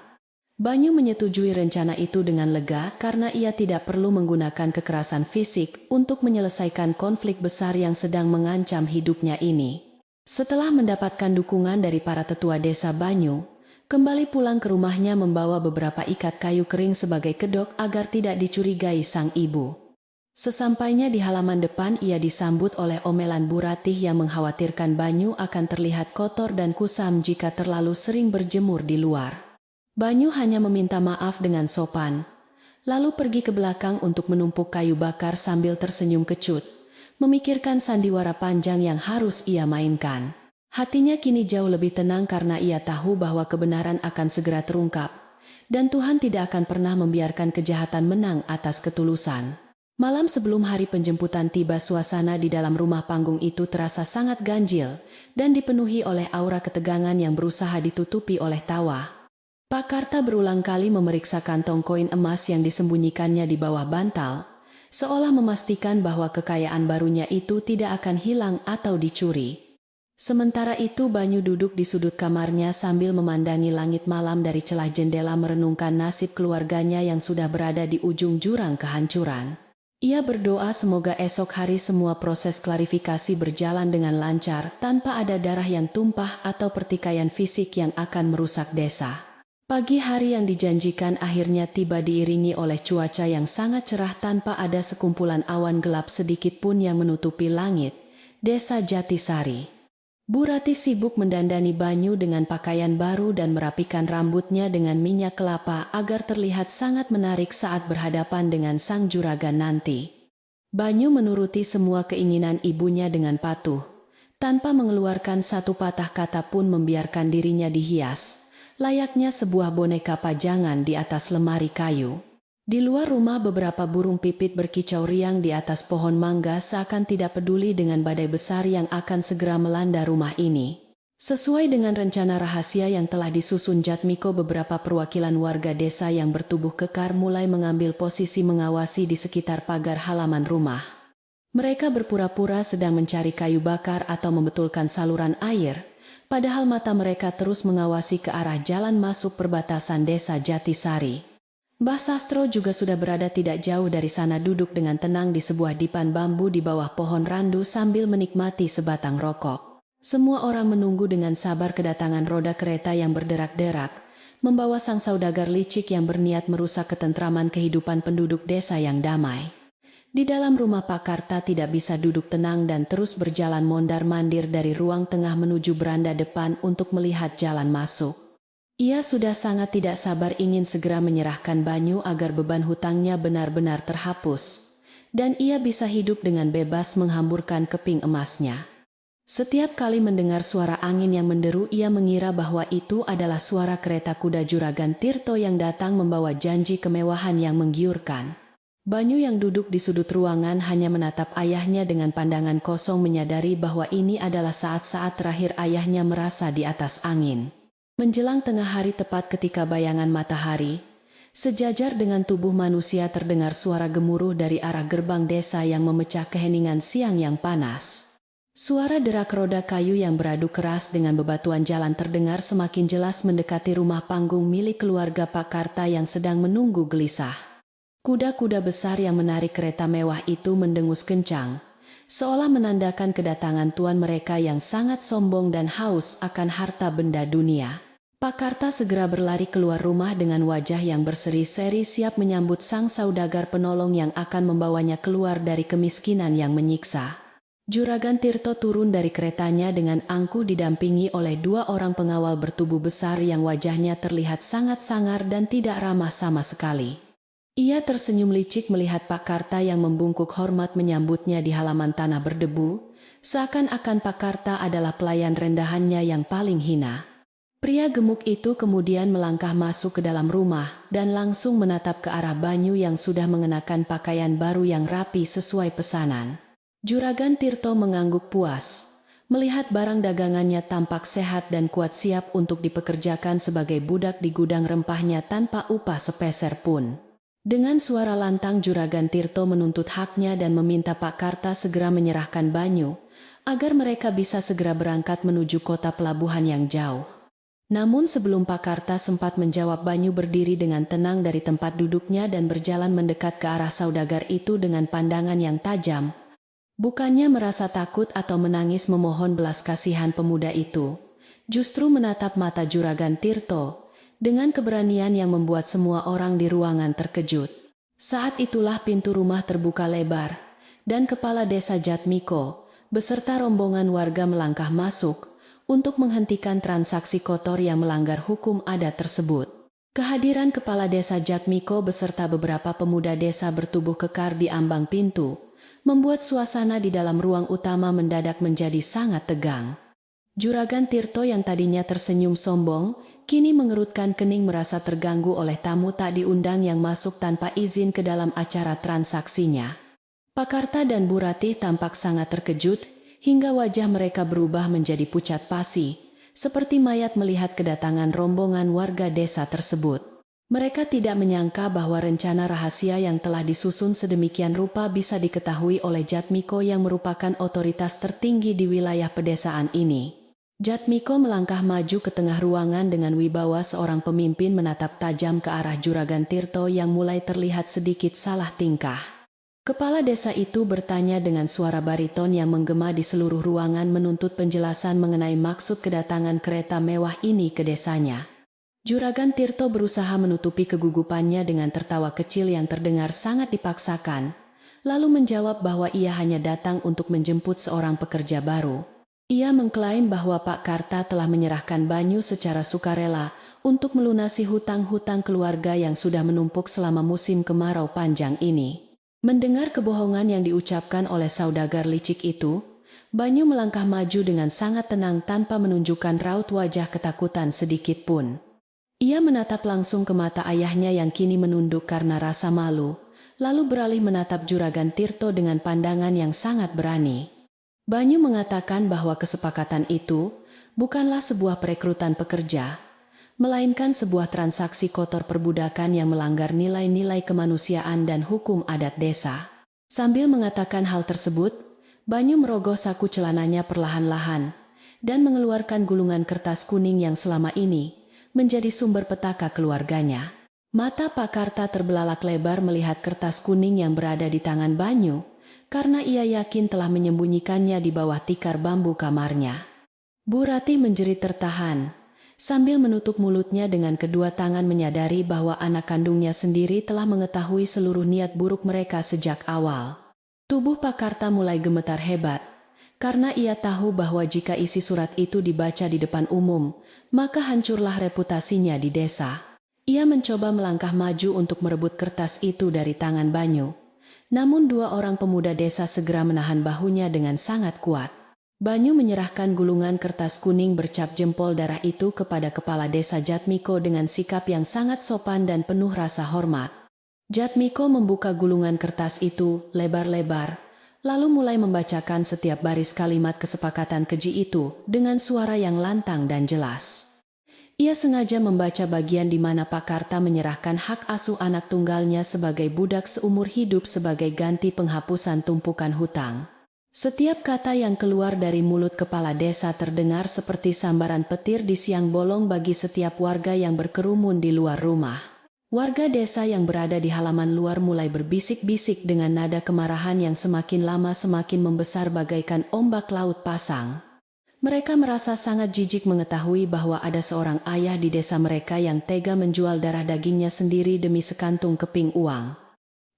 Banyu menyetujui rencana itu dengan lega karena ia tidak perlu menggunakan kekerasan fisik untuk menyelesaikan konflik besar yang sedang mengancam hidupnya ini. Setelah mendapatkan dukungan dari para tetua desa, Banyu kembali pulang ke rumahnya membawa beberapa ikat kayu kering sebagai kedok agar tidak dicurigai sang ibu. Sesampainya di halaman depan, ia disambut oleh omelan Bu Ratih yang mengkhawatirkan Banyu akan terlihat kotor dan kusam jika terlalu sering berjemur di luar. Banyu hanya meminta maaf dengan sopan, lalu pergi ke belakang untuk menumpuk kayu bakar sambil tersenyum kecut, memikirkan sandiwara panjang yang harus ia mainkan. Hatinya kini jauh lebih tenang karena ia tahu bahwa kebenaran akan segera terungkap, dan Tuhan tidak akan pernah membiarkan kejahatan menang atas ketulusan. Malam sebelum hari penjemputan tiba, suasana di dalam rumah panggung itu terasa sangat ganjil dan dipenuhi oleh aura ketegangan yang berusaha ditutupi oleh tawa. Pak Karta berulang kali memeriksa kantong koin emas yang disembunyikannya di bawah bantal, seolah memastikan bahwa kekayaan barunya itu tidak akan hilang atau dicuri. Sementara itu Banyu duduk di sudut kamarnya sambil memandangi langit malam dari celah jendela, merenungkan nasib keluarganya yang sudah berada di ujung jurang kehancuran. Ia berdoa semoga esok hari semua proses klarifikasi berjalan dengan lancar tanpa ada darah yang tumpah atau pertikaian fisik yang akan merusak desa. Pagi hari yang dijanjikan akhirnya tiba diiringi oleh cuaca yang sangat cerah tanpa ada sekumpulan awan gelap sedikit pun yang menutupi langit desa Jatisari. Bu Ratih sibuk mendandani Banyu dengan pakaian baru dan merapikan rambutnya dengan minyak kelapa agar terlihat sangat menarik saat berhadapan dengan sang juragan nanti. Banyu menuruti semua keinginan ibunya dengan patuh, tanpa mengeluarkan satu patah kata pun, membiarkan dirinya dihias, layaknya sebuah boneka pajangan di atas lemari kayu. Di luar rumah beberapa burung pipit berkicau riang di atas pohon mangga seakan tidak peduli dengan badai besar yang akan segera melanda rumah ini. Sesuai dengan rencana rahasia yang telah disusun Jatmiko, beberapa perwakilan warga desa yang bertubuh kekar mulai mengambil posisi mengawasi di sekitar pagar halaman rumah. Mereka berpura-pura sedang mencari kayu bakar atau membetulkan saluran air, padahal mata mereka terus mengawasi ke arah jalan masuk perbatasan desa Jatisari. Mbah Sastro juga sudah berada tidak jauh dari sana, duduk dengan tenang di sebuah dipan bambu di bawah pohon randu sambil menikmati sebatang rokok. Semua orang menunggu dengan sabar kedatangan roda kereta yang berderak-derak, membawa sang saudagar licik yang berniat merusak ketentraman kehidupan penduduk desa yang damai. Di dalam rumah Pak Karta tidak bisa duduk tenang dan terus berjalan mondar-mandir dari ruang tengah menuju beranda depan untuk melihat jalan masuk. Ia sudah sangat tidak sabar ingin segera menyerahkan Banyu agar beban hutangnya benar-benar terhapus, dan ia bisa hidup dengan bebas menghamburkan keping emasnya. Setiap kali mendengar suara angin yang menderu, ia mengira bahwa itu adalah suara kereta kuda Juragan Tirto yang datang membawa janji kemewahan yang menggiurkan. Banyu yang duduk di sudut ruangan hanya menatap ayahnya dengan pandangan kosong, menyadari bahwa ini adalah saat-saat terakhir ayahnya merasa di atas angin. Menjelang tengah hari, tepat ketika bayangan matahari sejajar dengan tubuh manusia, terdengar suara gemuruh dari arah gerbang desa yang memecah keheningan siang yang panas. Suara derak roda kayu yang beradu keras dengan bebatuan jalan terdengar semakin jelas mendekati rumah panggung milik keluarga Pak Karta yang sedang menunggu gelisah. Kuda-kuda besar yang menarik kereta mewah itu mendengus kencang, seolah menandakan kedatangan tuan mereka yang sangat sombong dan haus akan harta benda dunia. Pak Karta segera berlari keluar rumah dengan wajah yang berseri-seri, siap menyambut sang saudagar penolong yang akan membawanya keluar dari kemiskinan yang menyiksa. Juragan Tirto turun dari keretanya dengan angkuh didampingi oleh 2 orang pengawal bertubuh besar yang wajahnya terlihat sangat sangar dan tidak ramah sama sekali. Ia tersenyum licik melihat Pak Karta yang membungkuk hormat menyambutnya di halaman tanah berdebu, seakan-akan Pak Karta adalah pelayan rendahannya yang paling hina. Pria gemuk itu kemudian melangkah masuk ke dalam rumah dan langsung menatap ke arah Banyu yang sudah mengenakan pakaian baru yang rapi sesuai pesanan. Juragan Tirto mengangguk puas, melihat barang dagangannya tampak sehat dan kuat, siap untuk dipekerjakan sebagai budak di gudang rempahnya tanpa upah sepeser pun. Dengan suara lantang Juragan Tirto menuntut haknya dan meminta Pak Karta segera menyerahkan Banyu, agar mereka bisa segera berangkat menuju kota pelabuhan yang jauh. Namun sebelum Pak Karta sempat menjawab, Banyu berdiri dengan tenang dari tempat duduknya dan berjalan mendekat ke arah saudagar itu dengan pandangan yang tajam. Bukannya merasa takut atau menangis memohon belas kasihan pemuda itu, justru menatap mata Juragan Tirto dengan keberanian yang membuat semua orang di ruangan terkejut. Saat itulah pintu rumah terbuka lebar, dan kepala desa Jatmiko beserta rombongan warga melangkah masuk untuk menghentikan transaksi kotor yang melanggar hukum adat tersebut. Kehadiran kepala desa Jatmiko beserta beberapa pemuda desa bertubuh kekar di ambang pintu membuat suasana di dalam ruang utama mendadak menjadi sangat tegang. Juragan Tirto yang tadinya tersenyum sombong, kini mengerutkan kening merasa terganggu oleh tamu tak diundang yang masuk tanpa izin ke dalam acara transaksinya. Pak Karta dan Bu Ratih tampak sangat terkejut, hingga wajah mereka berubah menjadi pucat pasi, seperti mayat melihat kedatangan rombongan warga desa tersebut. Mereka tidak menyangka bahwa rencana rahasia yang telah disusun sedemikian rupa bisa diketahui oleh Jatmiko yang merupakan otoritas tertinggi di wilayah pedesaan ini. Jatmiko melangkah maju ke tengah ruangan dengan wibawa seorang pemimpin, menatap tajam ke arah Juragan Tirto yang mulai terlihat sedikit salah tingkah. Kepala desa itu bertanya dengan suara bariton yang menggema di seluruh ruangan, menuntut penjelasan mengenai maksud kedatangan kereta mewah ini ke desanya. Juragan Tirto berusaha menutupi kegugupannya dengan tertawa kecil yang terdengar sangat dipaksakan, lalu menjawab bahwa ia hanya datang untuk menjemput seorang pekerja baru. Ia mengklaim bahwa Pak Karta telah menyerahkan Banyu secara sukarela untuk melunasi hutang-hutang keluarga yang sudah menumpuk selama musim kemarau panjang ini. Mendengar kebohongan yang diucapkan oleh saudagar licik itu, Banyu melangkah maju dengan sangat tenang tanpa menunjukkan raut wajah ketakutan sedikit pun. Ia menatap langsung ke mata ayahnya yang kini menunduk karena rasa malu, lalu beralih menatap Juragan Tirto dengan pandangan yang sangat berani. Banyu mengatakan bahwa kesepakatan itu bukanlah sebuah perekrutan pekerja, melainkan sebuah transaksi kotor perbudakan yang melanggar nilai-nilai kemanusiaan dan hukum adat desa. Sambil mengatakan hal tersebut, Banyu merogoh saku celananya perlahan-lahan dan mengeluarkan gulungan kertas kuning yang selama ini menjadi sumber petaka keluarganya. Mata Pak Karta terbelalak lebar melihat kertas kuning yang berada di tangan Banyu, karena ia yakin telah menyembunyikannya di bawah tikar bambu kamarnya. Bu Ratih menjerit tertahan, sambil menutup mulutnya dengan kedua tangan menyadari bahwa anak kandungnya sendiri telah mengetahui seluruh niat buruk mereka sejak awal. Tubuh Pak Karta mulai gemetar hebat, karena ia tahu bahwa jika isi surat itu dibaca di depan umum, maka hancurlah reputasinya di desa. Ia mencoba melangkah maju untuk merebut kertas itu dari tangan Banyu. Namun dua orang pemuda desa segera menahan bahunya dengan sangat kuat. Banyu menyerahkan gulungan kertas kuning bercap jempol darah itu kepada kepala desa Jatmiko dengan sikap yang sangat sopan dan penuh rasa hormat. Jatmiko membuka gulungan kertas itu lebar-lebar, lalu mulai membacakan setiap baris kalimat kesepakatan keji itu dengan suara yang lantang dan jelas. Ia sengaja membaca bagian di mana Pak Karta menyerahkan hak asuh anak tunggalnya sebagai budak seumur hidup sebagai ganti penghapusan tumpukan hutang. Setiap kata yang keluar dari mulut kepala desa terdengar seperti sambaran petir di siang bolong bagi setiap warga yang berkerumun di luar rumah. Warga desa yang berada di halaman luar mulai berbisik-bisik dengan nada kemarahan yang semakin lama semakin membesar bagaikan ombak laut pasang. Mereka merasa sangat jijik mengetahui bahwa ada seorang ayah di desa mereka yang tega menjual darah dagingnya sendiri demi sekantung keping uang.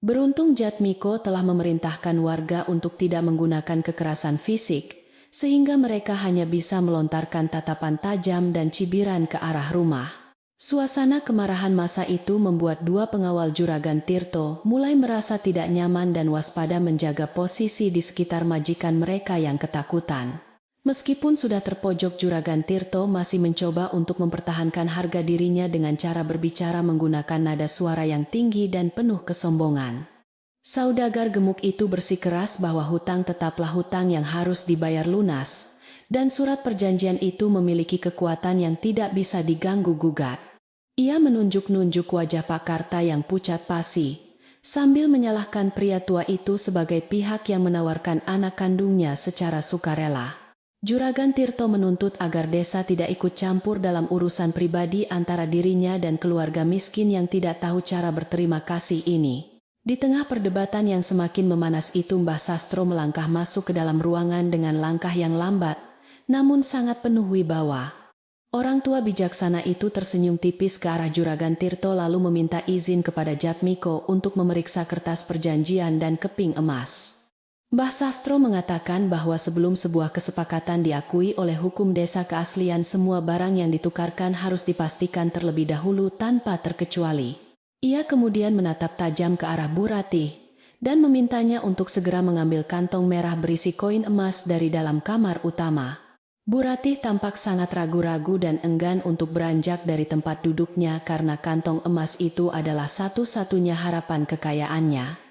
Beruntung Jatmiko telah memerintahkan warga untuk tidak menggunakan kekerasan fisik, sehingga mereka hanya bisa melontarkan tatapan tajam dan cibiran ke arah rumah. Suasana kemarahan masa itu membuat dua pengawal Juragan Tirto mulai merasa tidak nyaman dan waspada menjaga posisi di sekitar majikan mereka yang ketakutan. Meskipun sudah terpojok, Juragan Tirto masih mencoba untuk mempertahankan harga dirinya dengan cara berbicara menggunakan nada suara yang tinggi dan penuh kesombongan. Saudagar gemuk itu bersikeras bahwa hutang tetaplah hutang yang harus dibayar lunas, dan surat perjanjian itu memiliki kekuatan yang tidak bisa diganggu-gugat. Ia menunjuk-nunjuk wajah Pak Karta yang pucat pasi, sambil menyalahkan pria tua itu sebagai pihak yang menawarkan anak kandungnya secara sukarela. Juragan Tirto menuntut agar desa tidak ikut campur dalam urusan pribadi antara dirinya dan keluarga miskin yang tidak tahu cara berterima kasih ini. Di tengah perdebatan yang semakin memanas itu, Mbah Sastro melangkah masuk ke dalam ruangan dengan langkah yang lambat, namun sangat penuh wibawa. Orang tua bijaksana itu tersenyum tipis ke arah Juragan Tirto lalu meminta izin kepada Jatmiko untuk memeriksa kertas perjanjian dan keping emas. Mbah Sastro mengatakan bahwa sebelum sebuah kesepakatan diakui oleh hukum desa, keaslian semua barang yang ditukarkan harus dipastikan terlebih dahulu tanpa terkecuali. Ia kemudian menatap tajam ke arah Bu Ratih dan memintanya untuk segera mengambil kantong merah berisi koin emas dari dalam kamar utama. Bu Ratih tampak sangat ragu-ragu dan enggan untuk beranjak dari tempat duduknya karena kantong emas itu adalah satu-satunya harapan kekayaannya.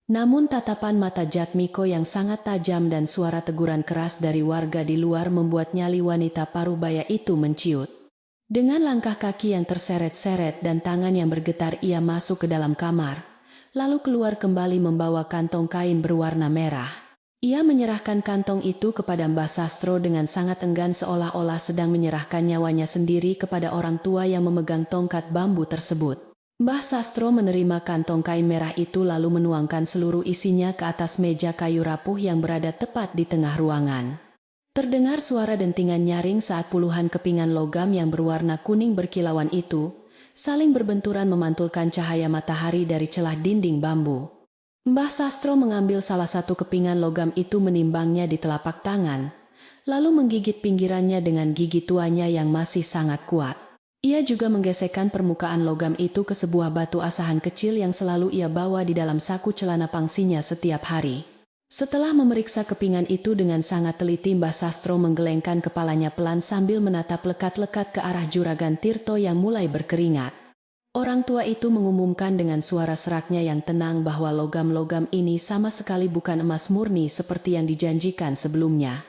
Namun tatapan mata Jatmiko yang sangat tajam dan suara teguran keras dari warga di luar membuat nyali wanita parubaya itu menciut. Dengan langkah kaki yang terseret-seret dan tangan yang bergetar, ia masuk ke dalam kamar, lalu keluar kembali membawa kantong kain berwarna merah. Ia menyerahkan kantong itu kepada Mbah Sastro dengan sangat enggan, seolah-olah sedang menyerahkan nyawanya sendiri kepada orang tua yang memegang tongkat bambu tersebut. Mbah Sastro menerima kantong kain merah itu lalu menuangkan seluruh isinya ke atas meja kayu rapuh yang berada tepat di tengah ruangan. Terdengar suara dentingan nyaring saat puluhan kepingan logam yang berwarna kuning berkilauan itu saling berbenturan memantulkan cahaya matahari dari celah dinding bambu. Mbah Sastro mengambil salah satu kepingan logam itu, menimbangnya di telapak tangan, lalu menggigit pinggirannya dengan gigi tuanya yang masih sangat kuat. Ia juga menggesekkan permukaan logam itu ke sebuah batu asahan kecil yang selalu ia bawa di dalam saku celana pangsinya setiap hari. Setelah memeriksa kepingan itu dengan sangat teliti, Mbah Sastro menggelengkan kepalanya pelan sambil menatap lekat-lekat ke arah Juragan Tirto yang mulai berkeringat. Orang tua itu mengumumkan dengan suara seraknya yang tenang bahwa logam-logam ini sama sekali bukan emas murni seperti yang dijanjikan sebelumnya.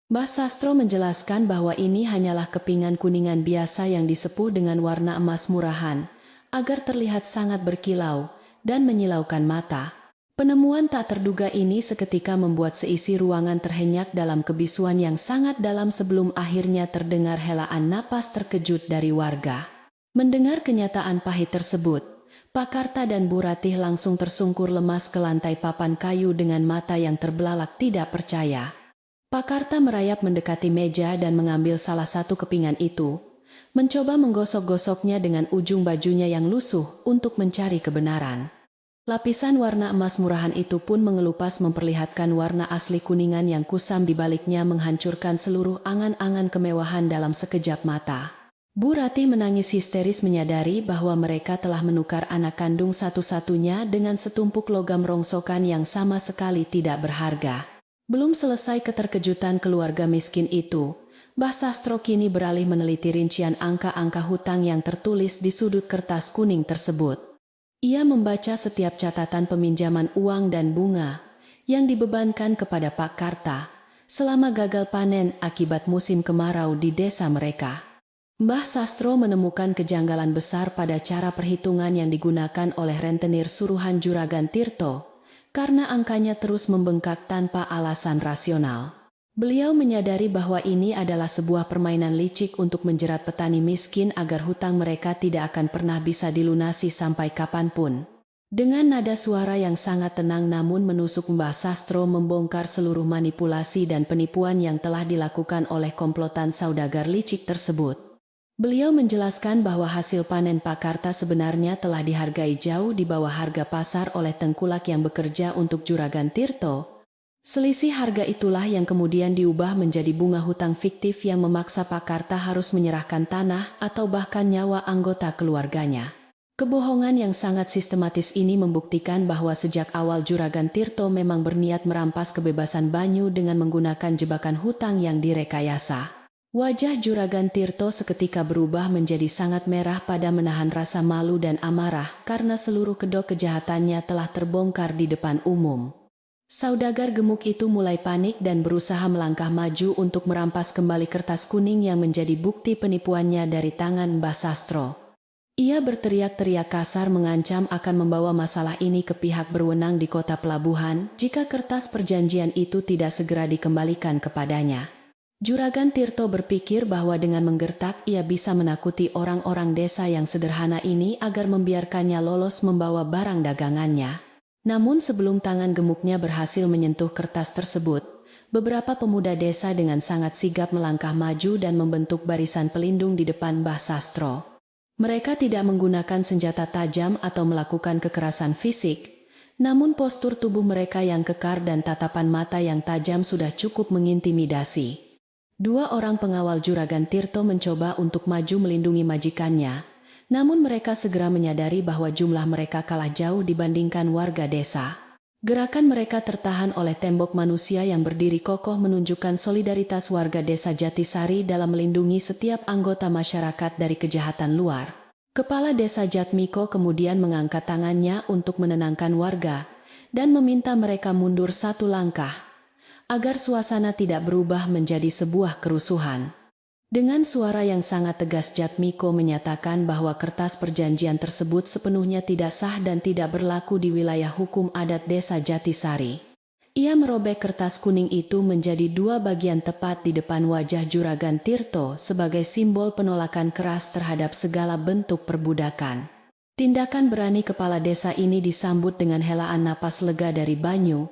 Mbah Sastro menjelaskan bahwa ini hanyalah kepingan kuningan biasa yang disepuh dengan warna emas murahan, agar terlihat sangat berkilau dan menyilaukan mata. Penemuan tak terduga ini seketika membuat seisi ruangan terhenyak dalam kebisuan yang sangat dalam sebelum akhirnya terdengar helaan napas terkejut dari warga. Mendengar kenyataan pahit tersebut, Pak Karta dan Bu Ratih langsung tersungkur lemas ke lantai papan kayu dengan mata yang terbelalak tidak percaya. Pak Karta merayap mendekati meja dan mengambil salah satu kepingan itu, mencoba menggosok-gosoknya dengan ujung bajunya yang lusuh untuk mencari kebenaran. Lapisan warna emas murahan itu pun mengelupas memperlihatkan warna asli kuningan yang kusam di baliknya menghancurkan seluruh angan-angan kemewahan dalam sekejap mata. Bu Ratih menangis histeris menyadari bahwa mereka telah menukar anak kandung satu-satunya dengan setumpuk logam rongsokan yang sama sekali tidak berharga. Belum selesai keterkejutan keluarga miskin itu, Mbah Sastro kini beralih meneliti rincian angka-angka hutang yang tertulis di sudut kertas kuning tersebut. Ia membaca setiap catatan peminjaman uang dan bunga yang dibebankan kepada Pak Karta selama gagal panen akibat musim kemarau di desa mereka. Mbah Sastro menemukan kejanggalan besar pada cara perhitungan yang digunakan oleh rentenir suruhan Juragan Tirto, karena angkanya terus membengkak tanpa alasan rasional. Beliau menyadari bahwa ini adalah sebuah permainan licik untuk menjerat petani miskin agar hutang mereka tidak akan pernah bisa dilunasi sampai kapanpun. Dengan nada suara yang sangat tenang namun menusuk, Mbah Sastro membongkar seluruh manipulasi dan penipuan yang telah dilakukan oleh komplotan saudagar licik tersebut. Beliau menjelaskan bahwa hasil panen Pak Karta sebenarnya telah dihargai jauh di bawah harga pasar oleh tengkulak yang bekerja untuk Juragan Tirto. Selisih harga itulah yang kemudian diubah menjadi bunga hutang fiktif yang memaksa Pak Karta harus menyerahkan tanah atau bahkan nyawa anggota keluarganya. Kebohongan yang sangat sistematis ini membuktikan bahwa sejak awal Juragan Tirto memang berniat merampas kebebasan Banyu dengan menggunakan jebakan hutang yang direkayasa. Wajah Juragan Tirto seketika berubah menjadi sangat merah pada menahan rasa malu dan amarah karena seluruh kedok kejahatannya telah terbongkar di depan umum. Saudagar gemuk itu mulai panik dan berusaha melangkah maju untuk merampas kembali kertas kuning yang menjadi bukti penipuannya dari tangan Mbah Sastro. Ia berteriak-teriak kasar mengancam akan membawa masalah ini ke pihak berwenang di kota pelabuhan jika kertas perjanjian itu tidak segera dikembalikan kepadanya. Juragan Tirto berpikir bahwa dengan menggertak ia bisa menakuti orang-orang desa yang sederhana ini agar membiarkannya lolos membawa barang dagangannya. Namun sebelum tangan gemuknya berhasil menyentuh kertas tersebut, beberapa pemuda desa dengan sangat sigap melangkah maju dan membentuk barisan pelindung di depan Mbah Sastro. Mereka tidak menggunakan senjata tajam atau melakukan kekerasan fisik, namun postur tubuh mereka yang kekar dan tatapan mata yang tajam sudah cukup mengintimidasi. Dua orang pengawal Juragan Tirto mencoba untuk maju melindungi majikannya, namun mereka segera menyadari bahwa jumlah mereka kalah jauh dibandingkan warga desa. Gerakan mereka tertahan oleh tembok manusia yang berdiri kokoh menunjukkan solidaritas warga desa Jatisari dalam melindungi setiap anggota masyarakat dari kejahatan luar. Kepala desa Jatmiko kemudian mengangkat tangannya untuk menenangkan warga dan meminta mereka mundur satu langkah, agar suasana tidak berubah menjadi sebuah kerusuhan. Dengan suara yang sangat tegas Jatmiko menyatakan bahwa kertas perjanjian tersebut sepenuhnya tidak sah dan tidak berlaku di wilayah hukum adat desa Jatisari. Ia merobek kertas kuning itu menjadi dua bagian tepat di depan wajah Juragan Tirto sebagai simbol penolakan keras terhadap segala bentuk perbudakan. Tindakan berani kepala desa ini disambut dengan helaan napas lega dari Banyu,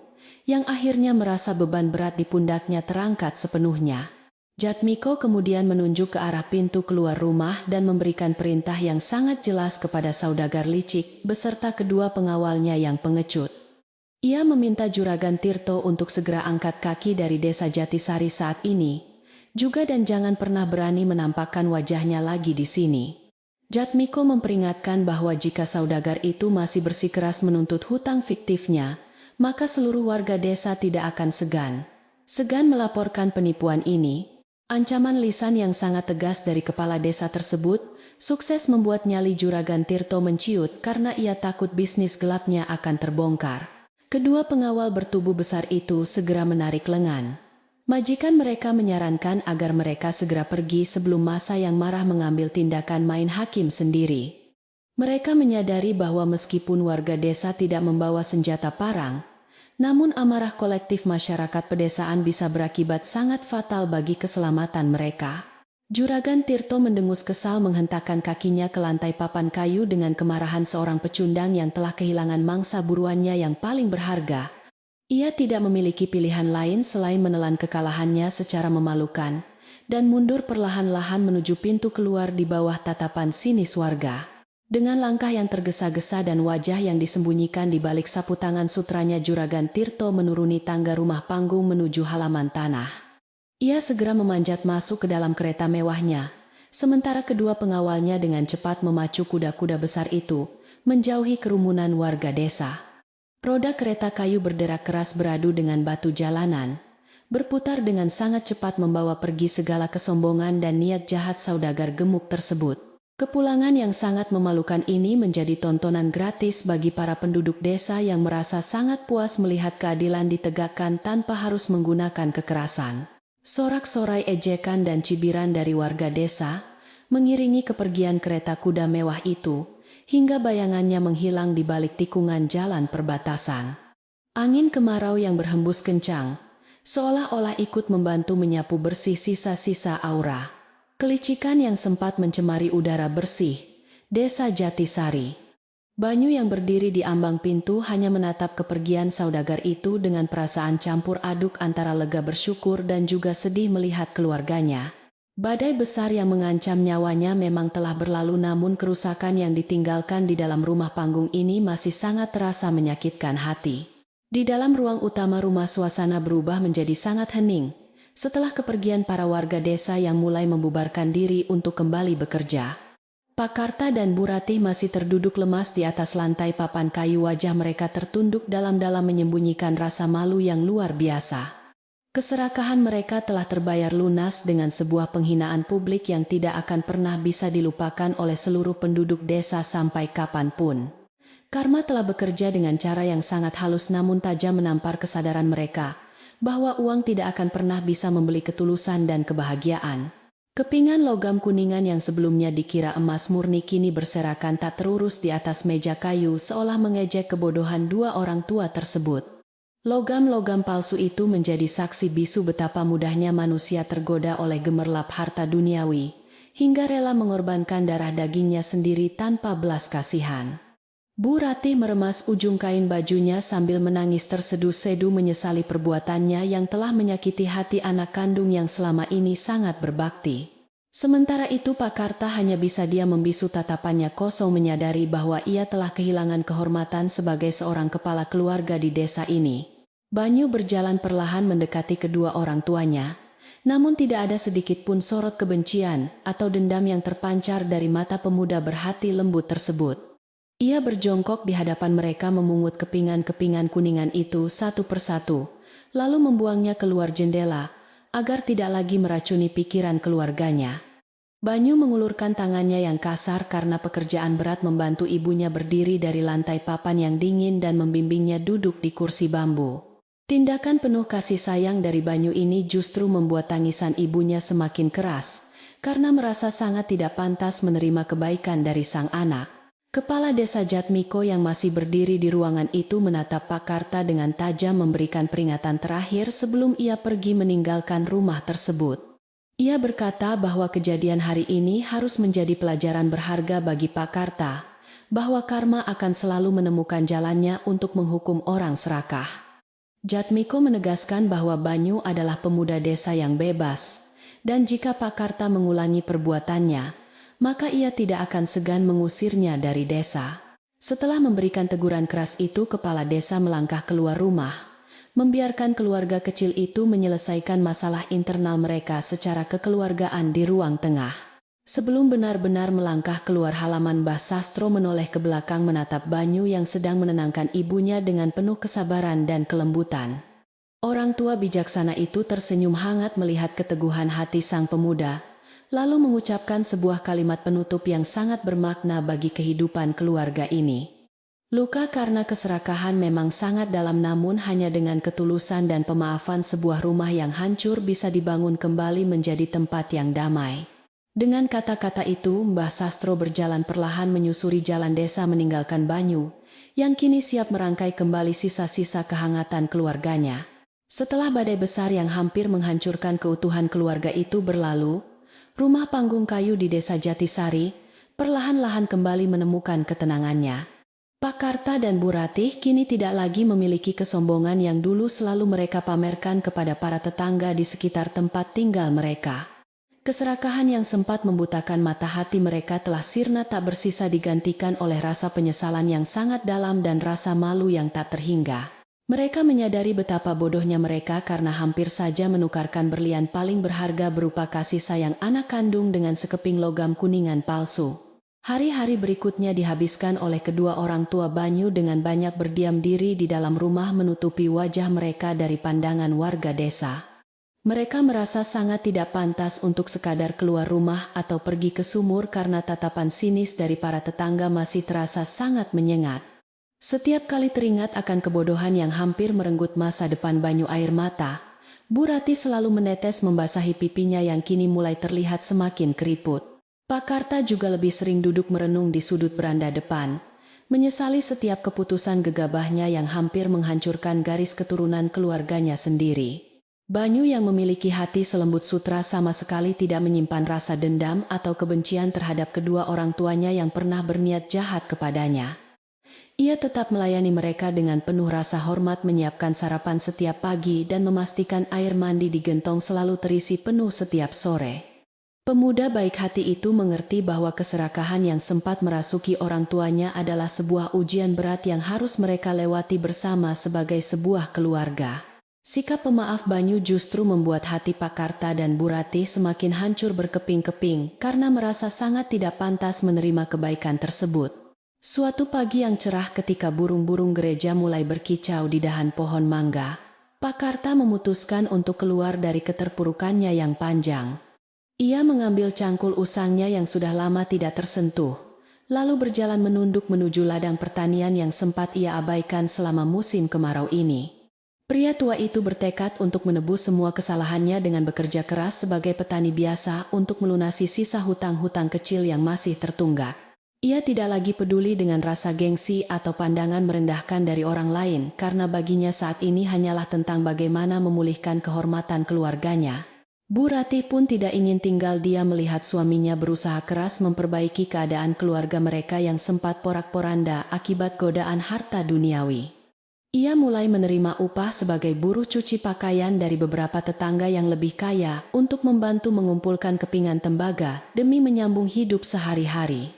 yang akhirnya merasa beban berat di pundaknya terangkat sepenuhnya. Jatmiko kemudian menunjuk ke arah pintu keluar rumah dan memberikan perintah yang sangat jelas kepada saudagar licik beserta kedua pengawalnya yang pengecut. Ia meminta Juragan Tirto untuk segera angkat kaki dari desa Jatisari saat ini, juga dan jangan pernah berani menampakkan wajahnya lagi di sini. Jatmiko memperingatkan bahwa jika saudagar itu masih bersikeras menuntut hutang fiktifnya, maka seluruh warga desa tidak akan segan melaporkan penipuan ini. Ancaman lisan yang sangat tegas dari kepala desa tersebut sukses membuat nyali Juragan Tirto menciut karena ia takut bisnis gelapnya akan terbongkar. Kedua pengawal bertubuh besar itu segera menarik lengan. Majikan mereka menyarankan agar mereka segera pergi sebelum masa yang marah mengambil tindakan main hakim sendiri. Mereka menyadari bahwa meskipun warga desa tidak membawa senjata parang, namun amarah kolektif masyarakat pedesaan bisa berakibat sangat fatal bagi keselamatan mereka. Juragan Tirto mendengus kesal menghentakkan kakinya ke lantai papan kayu dengan kemarahan seorang pecundang yang telah kehilangan mangsa buruannya yang paling berharga. Ia tidak memiliki pilihan lain selain menelan kekalahannya secara memalukan dan mundur perlahan-lahan menuju pintu keluar di bawah tatapan sinis warga. Dengan langkah yang tergesa-gesa dan wajah yang disembunyikan di balik sapu tangan sutranya, Juragan Tirto menuruni tangga rumah panggung menuju halaman tanah. Ia segera memanjat masuk ke dalam kereta mewahnya, sementara kedua pengawalnya dengan cepat memacu kuda-kuda besar itu, menjauhi kerumunan warga desa. Roda kereta kayu berderak keras beradu dengan batu jalanan, berputar dengan sangat cepat membawa pergi segala kesombongan dan niat jahat saudagar gemuk tersebut. Kepulangan yang sangat memalukan ini menjadi tontonan gratis bagi para penduduk desa yang merasa sangat puas melihat keadilan ditegakkan tanpa harus menggunakan kekerasan. Sorak-sorai ejekan dan cibiran dari warga desa mengiringi kepergian kereta kuda mewah itu, hingga bayangannya menghilang di balik tikungan jalan perbatasan. Angin kemarau yang berhembus kencang, seolah-olah ikut membantu menyapu bersih sisa-sisa aura kelicikan yang sempat mencemari udara bersih Desa Jatisari. Banyu yang berdiri di ambang pintu hanya menatap kepergian saudagar itu dengan perasaan campur aduk antara lega bersyukur dan juga sedih melihat keluarganya. Badai besar yang mengancam nyawanya memang telah berlalu, namun kerusakan yang ditinggalkan di dalam rumah panggung ini masih sangat terasa menyakitkan hati. Di dalam ruang utama rumah suasana berubah menjadi sangat hening setelah kepergian para warga desa yang mulai membubarkan diri untuk kembali bekerja. Pak Karta dan Bu Ratih masih terduduk lemas di atas lantai papan kayu, wajah mereka tertunduk dalam-dalam menyembunyikan rasa malu yang luar biasa. Keserakahan mereka telah terbayar lunas dengan sebuah penghinaan publik yang tidak akan pernah bisa dilupakan oleh seluruh penduduk desa sampai kapanpun. Karma telah bekerja dengan cara yang sangat halus namun tajam menampar kesadaran mereka bahwa uang tidak akan pernah bisa membeli ketulusan dan kebahagiaan. Kepingan logam kuningan yang sebelumnya dikira emas murni kini berserakan tak terurus di atas meja kayu seolah mengejek kebodohan dua orang tua tersebut. Logam-logam palsu itu menjadi saksi bisu betapa mudahnya manusia tergoda oleh gemerlap harta duniawi, hingga rela mengorbankan darah dagingnya sendiri tanpa belas kasihan. Bu Ratih meremas ujung kain bajunya sambil menangis tersedu-sedu menyesali perbuatannya yang telah menyakiti hati anak kandung yang selama ini sangat berbakti. Sementara itu Pak Karta hanya bisa diam membisu tatapannya kosong menyadari bahwa ia telah kehilangan kehormatan sebagai seorang kepala keluarga di desa ini. Banyu berjalan perlahan mendekati kedua orang tuanya, namun tidak ada sedikit pun sorot kebencian atau dendam yang terpancar dari mata pemuda berhati lembut tersebut. Ia berjongkok di hadapan mereka memungut kepingan-kepingan kuningan itu satu persatu, lalu membuangnya keluar jendela, agar tidak lagi meracuni pikiran keluarganya. Banyu mengulurkan tangannya yang kasar karena pekerjaan berat membantu ibunya berdiri dari lantai papan yang dingin dan membimbingnya duduk di kursi bambu. Tindakan penuh kasih sayang dari Banyu ini justru membuat tangisan ibunya semakin keras, karena merasa sangat tidak pantas menerima kebaikan dari sang anak. Kepala Desa Jatmiko yang masih berdiri di ruangan itu menatap Pak Karta dengan tajam memberikan peringatan terakhir sebelum ia pergi meninggalkan rumah tersebut. Ia berkata bahwa kejadian hari ini harus menjadi pelajaran berharga bagi Pak Karta, bahwa karma akan selalu menemukan jalannya untuk menghukum orang serakah. Jatmiko menegaskan bahwa Banyu adalah pemuda desa yang bebas, dan jika Pak Karta mengulangi perbuatannya, maka ia tidak akan segan mengusirnya dari desa. Setelah memberikan teguran keras itu, kepala desa melangkah keluar rumah, membiarkan keluarga kecil itu menyelesaikan masalah internal mereka secara kekeluargaan di ruang tengah. Sebelum benar-benar melangkah keluar halaman, Mbah Sastro menoleh ke belakang menatap Banyu yang sedang menenangkan ibunya dengan penuh kesabaran dan kelembutan. Orang tua bijaksana itu tersenyum hangat melihat keteguhan hati sang pemuda, lalu mengucapkan sebuah kalimat penutup yang sangat bermakna bagi kehidupan keluarga ini. Luka karena keserakahan memang sangat dalam, namun hanya dengan ketulusan dan pemaafan sebuah rumah yang hancur bisa dibangun kembali menjadi tempat yang damai. Dengan kata-kata itu, Mbah Sastro berjalan perlahan menyusuri jalan desa meninggalkan Banyu, yang kini siap merangkai kembali sisa-sisa kehangatan keluarganya. Setelah badai besar yang hampir menghancurkan keutuhan keluarga itu berlalu, rumah panggung kayu di desa Jatisari perlahan-lahan kembali menemukan ketenangannya. Pak Karta dan Bu Ratih kini tidak lagi memiliki kesombongan yang dulu selalu mereka pamerkan kepada para tetangga di sekitar tempat tinggal mereka. Keserakahan yang sempat membutakan mata hati mereka telah sirna, tak bersisa, digantikan oleh rasa penyesalan yang sangat dalam dan rasa malu yang tak terhingga. Mereka menyadari betapa bodohnya mereka karena hampir saja menukarkan berlian paling berharga berupa kasih sayang anak kandung dengan sekeping logam kuningan palsu. Hari-hari berikutnya dihabiskan oleh kedua orang tua Banyu dengan banyak berdiam diri di dalam rumah, menutupi wajah mereka dari pandangan warga desa. Mereka merasa sangat tidak pantas untuk sekadar keluar rumah atau pergi ke sumur karena tatapan sinis dari para tetangga masih terasa sangat menyengat. Setiap kali teringat akan kebodohan yang hampir merenggut masa depan Banyu, air mata Bu Ratih selalu menetes membasahi pipinya yang kini mulai terlihat semakin keriput. Pak Karta juga lebih sering duduk merenung di sudut beranda depan, menyesali setiap keputusan gegabahnya yang hampir menghancurkan garis keturunan keluarganya sendiri. Banyu yang memiliki hati selembut sutra sama sekali tidak menyimpan rasa dendam atau kebencian terhadap kedua orang tuanya yang pernah berniat jahat kepadanya. Ia tetap melayani mereka dengan penuh rasa hormat, menyiapkan sarapan setiap pagi dan memastikan air mandi di gentong selalu terisi penuh setiap sore. Pemuda baik hati itu mengerti bahwa keserakahan yang sempat merasuki orang tuanya adalah sebuah ujian berat yang harus mereka lewati bersama sebagai sebuah keluarga. Sikap pemaaf Banyu justru membuat hati Pak Karta dan Bu Ratih semakin hancur berkeping-keping karena merasa sangat tidak pantas menerima kebaikan tersebut. Suatu pagi yang cerah ketika burung-burung gereja mulai berkicau di dahan pohon mangga, Pak Karta memutuskan untuk keluar dari keterpurukannya yang panjang. Ia mengambil cangkul usangnya yang sudah lama tidak tersentuh, lalu berjalan menunduk menuju ladang pertanian yang sempat ia abaikan selama musim kemarau ini. Pria tua itu bertekad untuk menebus semua kesalahannya dengan bekerja keras sebagai petani biasa untuk melunasi sisa hutang-hutang kecil yang masih tertunggak. Ia tidak lagi peduli dengan rasa gengsi atau pandangan merendahkan dari orang lain, karena baginya saat ini hanyalah tentang bagaimana memulihkan kehormatan keluarganya. Bu Ratih pun tidak ingin tinggal diam melihat suaminya berusaha keras memperbaiki keadaan keluarga mereka yang sempat porak-poranda akibat godaan harta duniawi. Ia mulai menerima upah sebagai buruh cuci pakaian dari beberapa tetangga yang lebih kaya untuk membantu mengumpulkan kepingan tembaga demi menyambung hidup sehari-hari.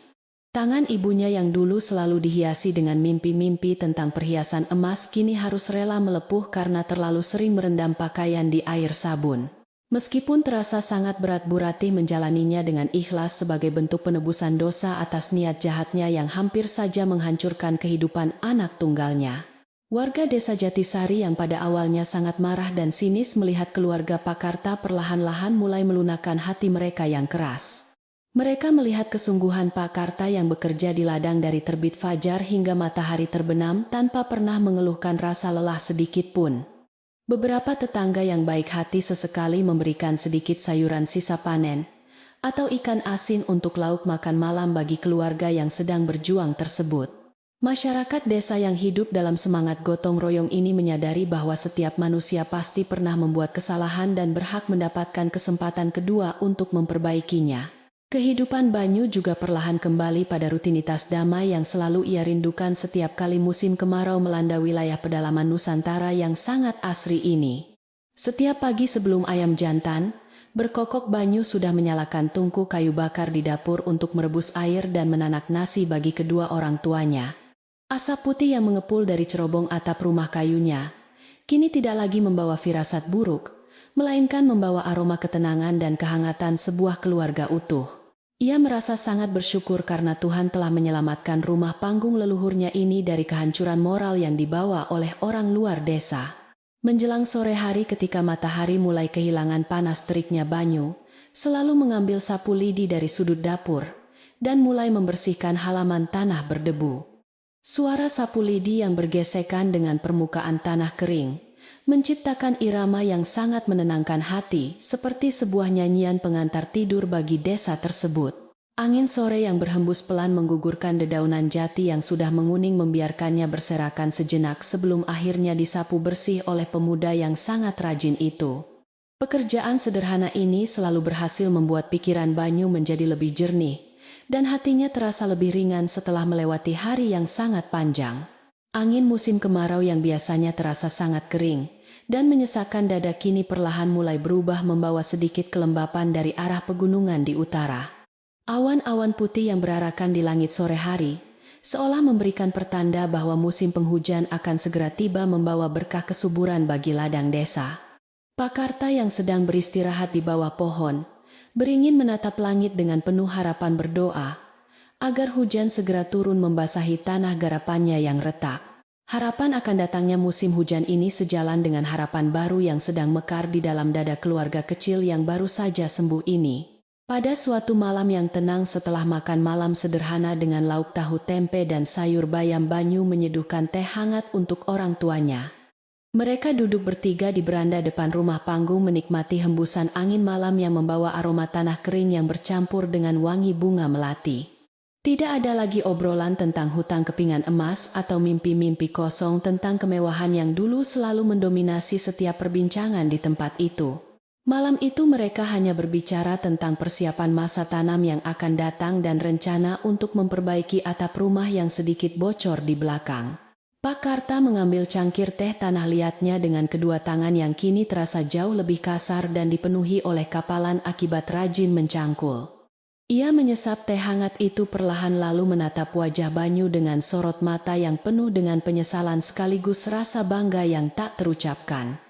Tangan ibunya yang dulu selalu dihiasi dengan mimpi-mimpi tentang perhiasan emas kini harus rela melepuh karena terlalu sering merendam pakaian di air sabun. Meskipun terasa sangat berat, Bu Ratih menjalaninya dengan ikhlas sebagai bentuk penebusan dosa atas niat jahatnya yang hampir saja menghancurkan kehidupan anak tunggalnya. Warga desa Jatisari yang pada awalnya sangat marah dan sinis melihat keluarga Pak Karta perlahan-lahan mulai melunakkan hati mereka yang keras. Mereka melihat kesungguhan Pak Karta yang bekerja di ladang dari terbit fajar hingga matahari terbenam tanpa pernah mengeluhkan rasa lelah sedikit pun. Beberapa tetangga yang baik hati sesekali memberikan sedikit sayuran sisa panen atau ikan asin untuk lauk makan malam bagi keluarga yang sedang berjuang tersebut. Masyarakat desa yang hidup dalam semangat gotong royong ini menyadari bahwa setiap manusia pasti pernah membuat kesalahan dan berhak mendapatkan kesempatan kedua untuk memperbaikinya. Kehidupan Banyu juga perlahan kembali pada rutinitas damai yang selalu ia rindukan setiap kali musim kemarau melanda wilayah pedalaman Nusantara yang sangat asri ini. Setiap pagi sebelum ayam jantan berkokok, Banyu sudah menyalakan tungku kayu bakar di dapur untuk merebus air dan menanak nasi bagi kedua orang tuanya. Asap putih yang mengepul dari cerobong atap rumah kayunya kini tidak lagi membawa firasat buruk, melainkan membawa aroma ketenangan dan kehangatan sebuah keluarga utuh. Ia merasa sangat bersyukur karena Tuhan telah menyelamatkan rumah panggung leluhurnya ini dari kehancuran moral yang dibawa oleh orang luar desa. Menjelang sore hari ketika matahari mulai kehilangan panas teriknya Banyu, selalu mengambil sapu lidi dari sudut dapur, dan mulai membersihkan halaman tanah berdebu. Suara sapu lidi yang bergesekan dengan permukaan tanah kering, menciptakan irama yang sangat menenangkan hati, seperti sebuah nyanyian pengantar tidur bagi desa tersebut. Angin sore yang berhembus pelan menggugurkan dedaunan jati yang sudah menguning membiarkannya berserakan sejenak sebelum akhirnya disapu bersih oleh pemuda yang sangat rajin itu. Pekerjaan sederhana ini selalu berhasil membuat pikiran Banyu menjadi lebih jernih, dan hatinya terasa lebih ringan setelah melewati hari yang sangat panjang. Angin musim kemarau yang biasanya terasa sangat kering dan menyesakkan dada kini perlahan mulai berubah membawa sedikit kelembapan dari arah pegunungan di utara. Awan-awan putih yang berarakan di langit sore hari, seolah memberikan pertanda bahwa musim penghujan akan segera tiba membawa berkah kesuburan bagi ladang desa. Pak Karta yang sedang beristirahat di bawah pohon, beringin menatap langit dengan penuh harapan berdoa, agar hujan segera turun membasahi tanah garapannya yang retak. Harapan akan datangnya musim hujan ini sejalan dengan harapan baru yang sedang mekar di dalam dada keluarga kecil yang baru saja sembuh ini. Pada suatu malam yang tenang setelah makan malam sederhana dengan lauk tahu tempe dan sayur bayam Banyu menyeduhkan teh hangat untuk orang tuanya. Mereka duduk bertiga di beranda depan rumah panggung menikmati hembusan angin malam yang membawa aroma tanah kering yang bercampur dengan wangi bunga melati. Tidak ada lagi obrolan tentang hutang kepingan emas atau mimpi-mimpi kosong tentang kemewahan yang dulu selalu mendominasi setiap perbincangan di tempat itu. Malam itu mereka hanya berbicara tentang persiapan masa tanam yang akan datang dan rencana untuk memperbaiki atap rumah yang sedikit bocor di belakang. Pak Karta mengambil cangkir teh tanah liatnya dengan kedua tangan yang kini terasa jauh lebih kasar dan dipenuhi oleh kapalan akibat rajin mencangkul. Ia menyesap teh hangat itu perlahan lalu menatap wajah Banyu dengan sorot mata yang penuh dengan penyesalan sekaligus rasa bangga yang tak terucapkan.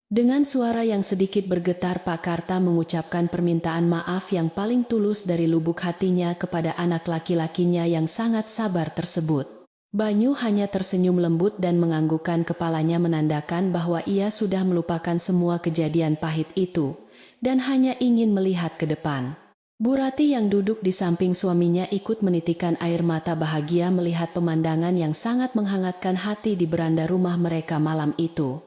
Dengan suara yang sedikit bergetar Pak Karta mengucapkan permintaan maaf yang paling tulus dari lubuk hatinya kepada anak laki-lakinya yang sangat sabar tersebut. Banyu hanya tersenyum lembut dan menganggukkan kepalanya menandakan bahwa ia sudah melupakan semua kejadian pahit itu, dan hanya ingin melihat ke depan. Bu Rati yang duduk di samping suaminya ikut menitikan air mata bahagia melihat pemandangan yang sangat menghangatkan hati di beranda rumah mereka malam itu.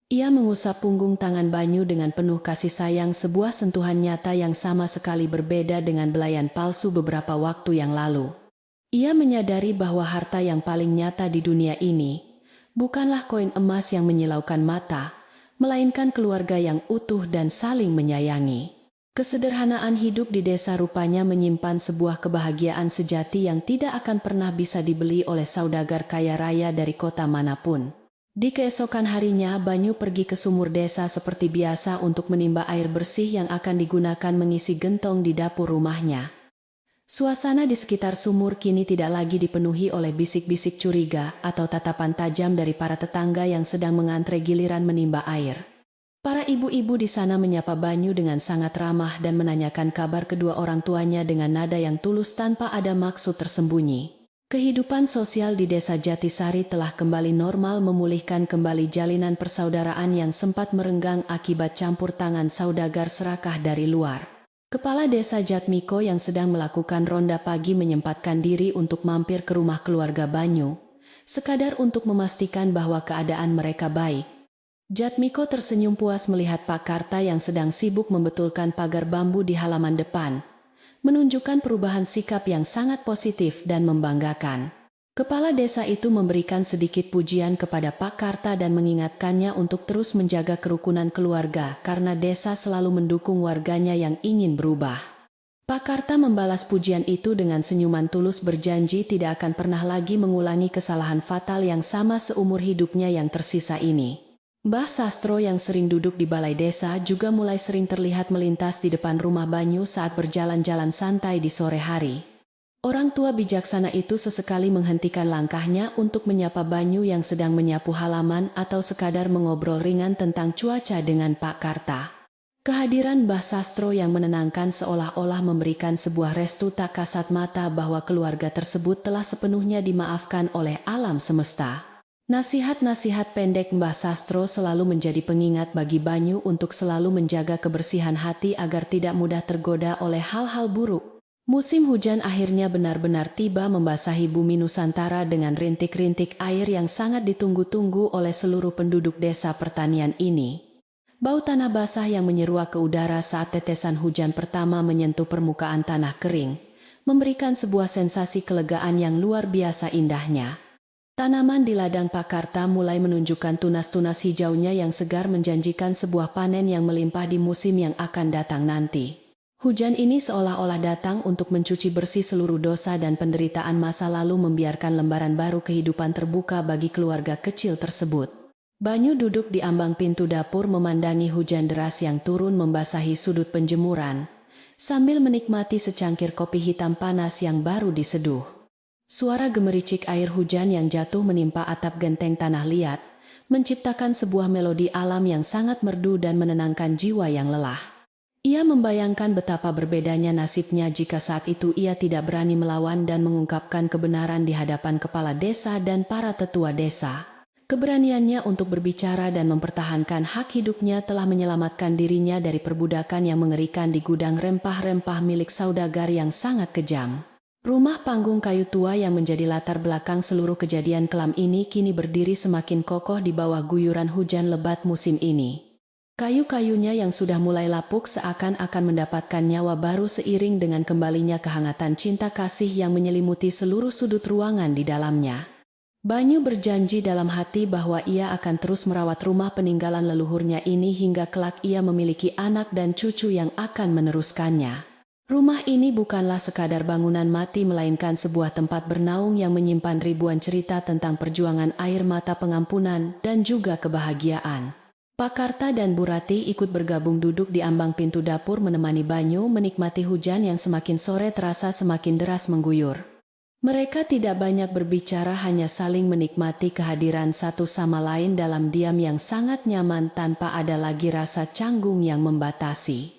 Ia mengusap punggung tangan Banyu dengan penuh kasih sayang, sebuah sentuhan nyata yang sama sekali berbeda dengan belayan palsu beberapa waktu yang lalu. Ia menyadari bahwa harta yang paling nyata di dunia ini bukanlah koin emas yang menyilaukan mata, melainkan keluarga yang utuh dan saling menyayangi. Kesederhanaan hidup di desa rupanya menyimpan sebuah kebahagiaan sejati yang tidak akan pernah bisa dibeli oleh saudagar kaya raya dari kota manapun. Di keesokan harinya Banyu pergi ke sumur desa seperti biasa untuk menimba air bersih yang akan digunakan mengisi gentong di dapur rumahnya. Suasana di sekitar sumur kini tidak lagi dipenuhi oleh bisik-bisik curiga atau tatapan tajam dari para tetangga yang sedang mengantre giliran menimba air. Para ibu-ibu di sana menyapa Banyu dengan sangat ramah dan menanyakan kabar kedua orang tuanya dengan nada yang tulus tanpa ada maksud tersembunyi. Kehidupan sosial di desa Jatisari telah kembali normal, memulihkan kembali jalinan persaudaraan yang sempat merenggang akibat campur tangan saudagar serakah dari luar. Kepala desa Jatmiko yang sedang melakukan ronda pagi menyempatkan diri untuk mampir ke rumah keluarga Banyu, sekadar untuk memastikan bahwa keadaan mereka baik. Jatmiko tersenyum puas melihat Pak Karta yang sedang sibuk membetulkan pagar bambu di halaman depan, menunjukkan perubahan sikap yang sangat positif dan membanggakan. Kepala desa itu memberikan sedikit pujian kepada Pak Karta dan mengingatkannya untuk terus menjaga kerukunan keluarga karena desa selalu mendukung warganya yang ingin berubah. Pak Karta membalas pujian itu dengan senyuman tulus, berjanji tidak akan pernah lagi mengulangi kesalahan fatal yang sama seumur hidupnya yang tersisa ini. Mbah Sastro yang sering duduk di balai desa juga mulai sering terlihat melintas di depan rumah Banyu saat berjalan-jalan santai di sore hari. Orang tua bijaksana itu sesekali menghentikan langkahnya untuk menyapa Banyu yang sedang menyapu halaman atau sekadar mengobrol ringan tentang cuaca dengan Pak Karta. Kehadiran Mbah Sastro yang menenangkan seolah-olah memberikan sebuah restu tak kasat mata bahwa keluarga tersebut telah sepenuhnya dimaafkan oleh alam semesta. Nasihat-nasihat pendek Mbah Sastro selalu menjadi pengingat bagi Banyu untuk selalu menjaga kebersihan hati agar tidak mudah tergoda oleh hal-hal buruk. Musim hujan akhirnya benar-benar tiba membasahi bumi Nusantara dengan rintik-rintik air yang sangat ditunggu-tunggu oleh seluruh penduduk desa pertanian ini. Bau tanah basah yang menyeruak ke udara saat tetesan hujan pertama menyentuh permukaan tanah kering, memberikan sebuah sensasi kelegaan yang luar biasa indahnya. Tanaman di ladang Pakarta mulai menunjukkan tunas-tunas hijaunya yang segar menjanjikan sebuah panen yang melimpah di musim yang akan datang nanti. Hujan ini seolah-olah datang untuk mencuci bersih seluruh dosa dan penderitaan masa lalu, membiarkan lembaran baru kehidupan terbuka bagi keluarga kecil tersebut. Banyu duduk di ambang pintu dapur memandangi hujan deras yang turun membasahi sudut penjemuran, sambil menikmati secangkir kopi hitam panas yang baru diseduh. Suara gemericik air hujan yang jatuh menimpa atap genteng tanah liat, menciptakan sebuah melodi alam yang sangat merdu dan menenangkan jiwa yang lelah. Ia membayangkan betapa berbedanya nasibnya jika saat itu ia tidak berani melawan dan mengungkapkan kebenaran di hadapan kepala desa dan para tetua desa. Keberaniannya untuk berbicara dan mempertahankan hak hidupnya telah menyelamatkan dirinya dari perbudakan yang mengerikan di gudang rempah-rempah milik saudagar yang sangat kejam. Rumah panggung kayu tua yang menjadi latar belakang seluruh kejadian kelam ini kini berdiri semakin kokoh di bawah guyuran hujan lebat musim ini. Kayu-kayunya yang sudah mulai lapuk seakan-akan mendapatkan nyawa baru seiring dengan kembalinya kehangatan cinta kasih yang menyelimuti seluruh sudut ruangan di dalamnya. Banyu berjanji dalam hati bahwa ia akan terus merawat rumah peninggalan leluhurnya ini hingga kelak ia memiliki anak dan cucu yang akan meneruskannya. Rumah ini bukanlah sekadar bangunan mati melainkan sebuah tempat bernaung yang menyimpan ribuan cerita tentang perjuangan air mata, pengampunan, dan juga kebahagiaan. Pakarta dan Bu Ratih ikut bergabung duduk di ambang pintu dapur menemani Banyu menikmati hujan yang semakin sore terasa semakin deras mengguyur. Mereka tidak banyak berbicara, hanya saling menikmati kehadiran satu sama lain dalam diam yang sangat nyaman tanpa ada lagi rasa canggung yang membatasi.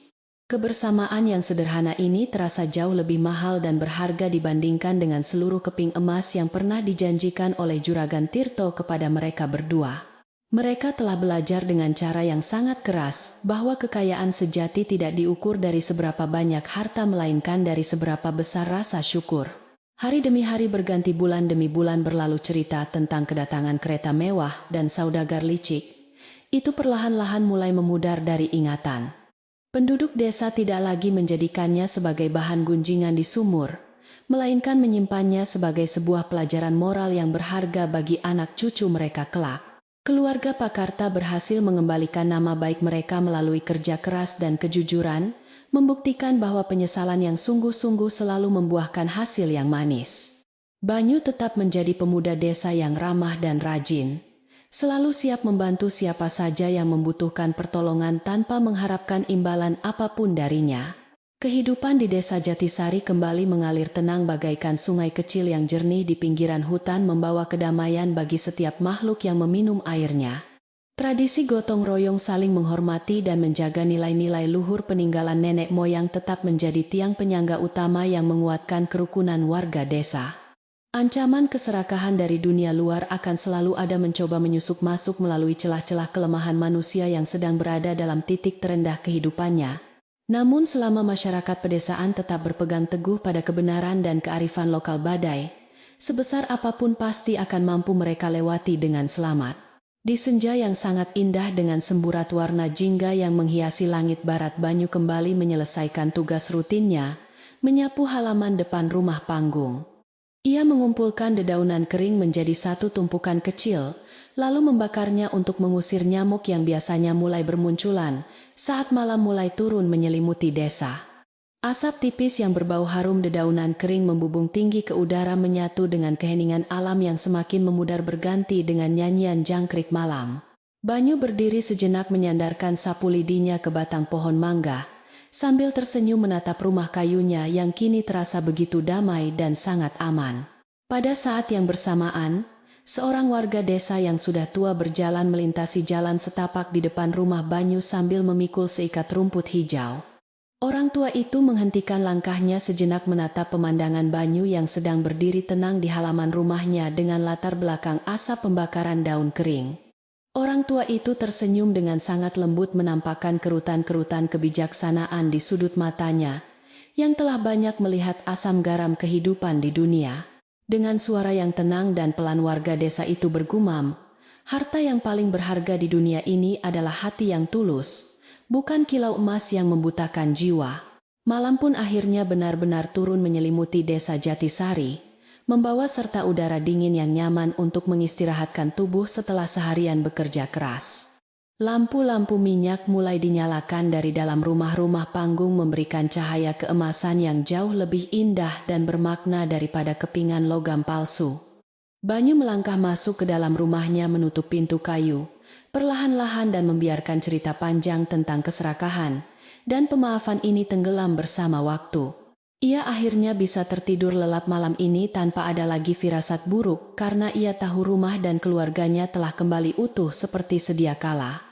Kebersamaan yang sederhana ini terasa jauh lebih mahal dan berharga dibandingkan dengan seluruh keping emas yang pernah dijanjikan oleh Juragan Tirto kepada mereka berdua. Mereka telah belajar dengan cara yang sangat keras bahwa kekayaan sejati tidak diukur dari seberapa banyak harta melainkan dari seberapa besar rasa syukur. Hari demi hari berganti, bulan demi bulan berlalu, cerita tentang kedatangan kereta mewah dan saudagar licik itu perlahan-lahan mulai memudar dari ingatan. Penduduk desa tidak lagi menjadikannya sebagai bahan gunjingan di sumur, melainkan menyimpannya sebagai sebuah pelajaran moral yang berharga bagi anak cucu mereka kelak. Keluarga Pakarta berhasil mengembalikan nama baik mereka melalui kerja keras dan kejujuran, membuktikan bahwa penyesalan yang sungguh-sungguh selalu membuahkan hasil yang manis. Banyu tetap menjadi pemuda desa yang ramah dan rajin, selalu siap membantu siapa saja yang membutuhkan pertolongan tanpa mengharapkan imbalan apapun darinya. Kehidupan di desa Jatisari kembali mengalir tenang bagaikan sungai kecil yang jernih di pinggiran hutan, membawa kedamaian bagi setiap makhluk yang meminum airnya. Tradisi gotong royong, saling menghormati dan menjaga nilai-nilai luhur peninggalan nenek moyang tetap menjadi tiang penyangga utama yang menguatkan kerukunan warga desa. Ancaman keserakahan dari dunia luar akan selalu ada mencoba menyusup masuk melalui celah-celah kelemahan manusia yang sedang berada dalam titik terendah kehidupannya. Namun selama masyarakat pedesaan tetap berpegang teguh pada kebenaran dan kearifan lokal, badai sebesar apapun pasti akan mampu mereka lewati dengan selamat. Di senja yang sangat indah dengan semburat warna jingga yang menghiasi langit barat, Banyu kembali menyelesaikan tugas rutinnya, menyapu halaman depan rumah panggung. Ia mengumpulkan dedaunan kering menjadi satu tumpukan kecil, lalu membakarnya untuk mengusir nyamuk yang biasanya mulai bermunculan saat malam mulai turun menyelimuti desa. Asap tipis yang berbau harum dedaunan kering membubung tinggi ke udara, menyatu dengan keheningan alam yang semakin memudar berganti dengan nyanyian jangkrik malam. Banyu berdiri sejenak menyandarkan sapu lidinya ke batang pohon mangga, sambil tersenyum menatap rumah kayunya yang kini terasa begitu damai dan sangat aman. Pada saat yang bersamaan, seorang warga desa yang sudah tua berjalan melintasi jalan setapak di depan rumah Banyu sambil memikul seikat rumput hijau. Orang tua itu menghentikan langkahnya sejenak menatap pemandangan Banyu yang sedang berdiri tenang di halaman rumahnya dengan latar belakang asap pembakaran daun kering. Orang tua itu tersenyum dengan sangat lembut menampakkan kerutan-kerutan kebijaksanaan di sudut matanya, yang telah banyak melihat asam garam kehidupan di dunia. Dengan suara yang tenang dan pelan warga desa itu bergumam, harta yang paling berharga di dunia ini adalah hati yang tulus, bukan kilau emas yang membutakan jiwa. Malam pun akhirnya benar-benar turun menyelimuti desa Jatisari, membawa serta udara dingin yang nyaman untuk mengistirahatkan tubuh setelah seharian bekerja keras. Lampu-lampu minyak mulai dinyalakan dari dalam rumah-rumah panggung memberikan cahaya keemasan yang jauh lebih indah dan bermakna daripada kepingan logam palsu. Banyu melangkah masuk ke dalam rumahnya menutup pintu kayu, perlahan-lahan dan membiarkan cerita panjang tentang keserakahan dan pemaafan ini tenggelam bersama waktu. Ia akhirnya bisa tertidur lelap malam ini tanpa ada lagi firasat buruk karena ia tahu rumah dan keluarganya telah kembali utuh seperti sedia kala.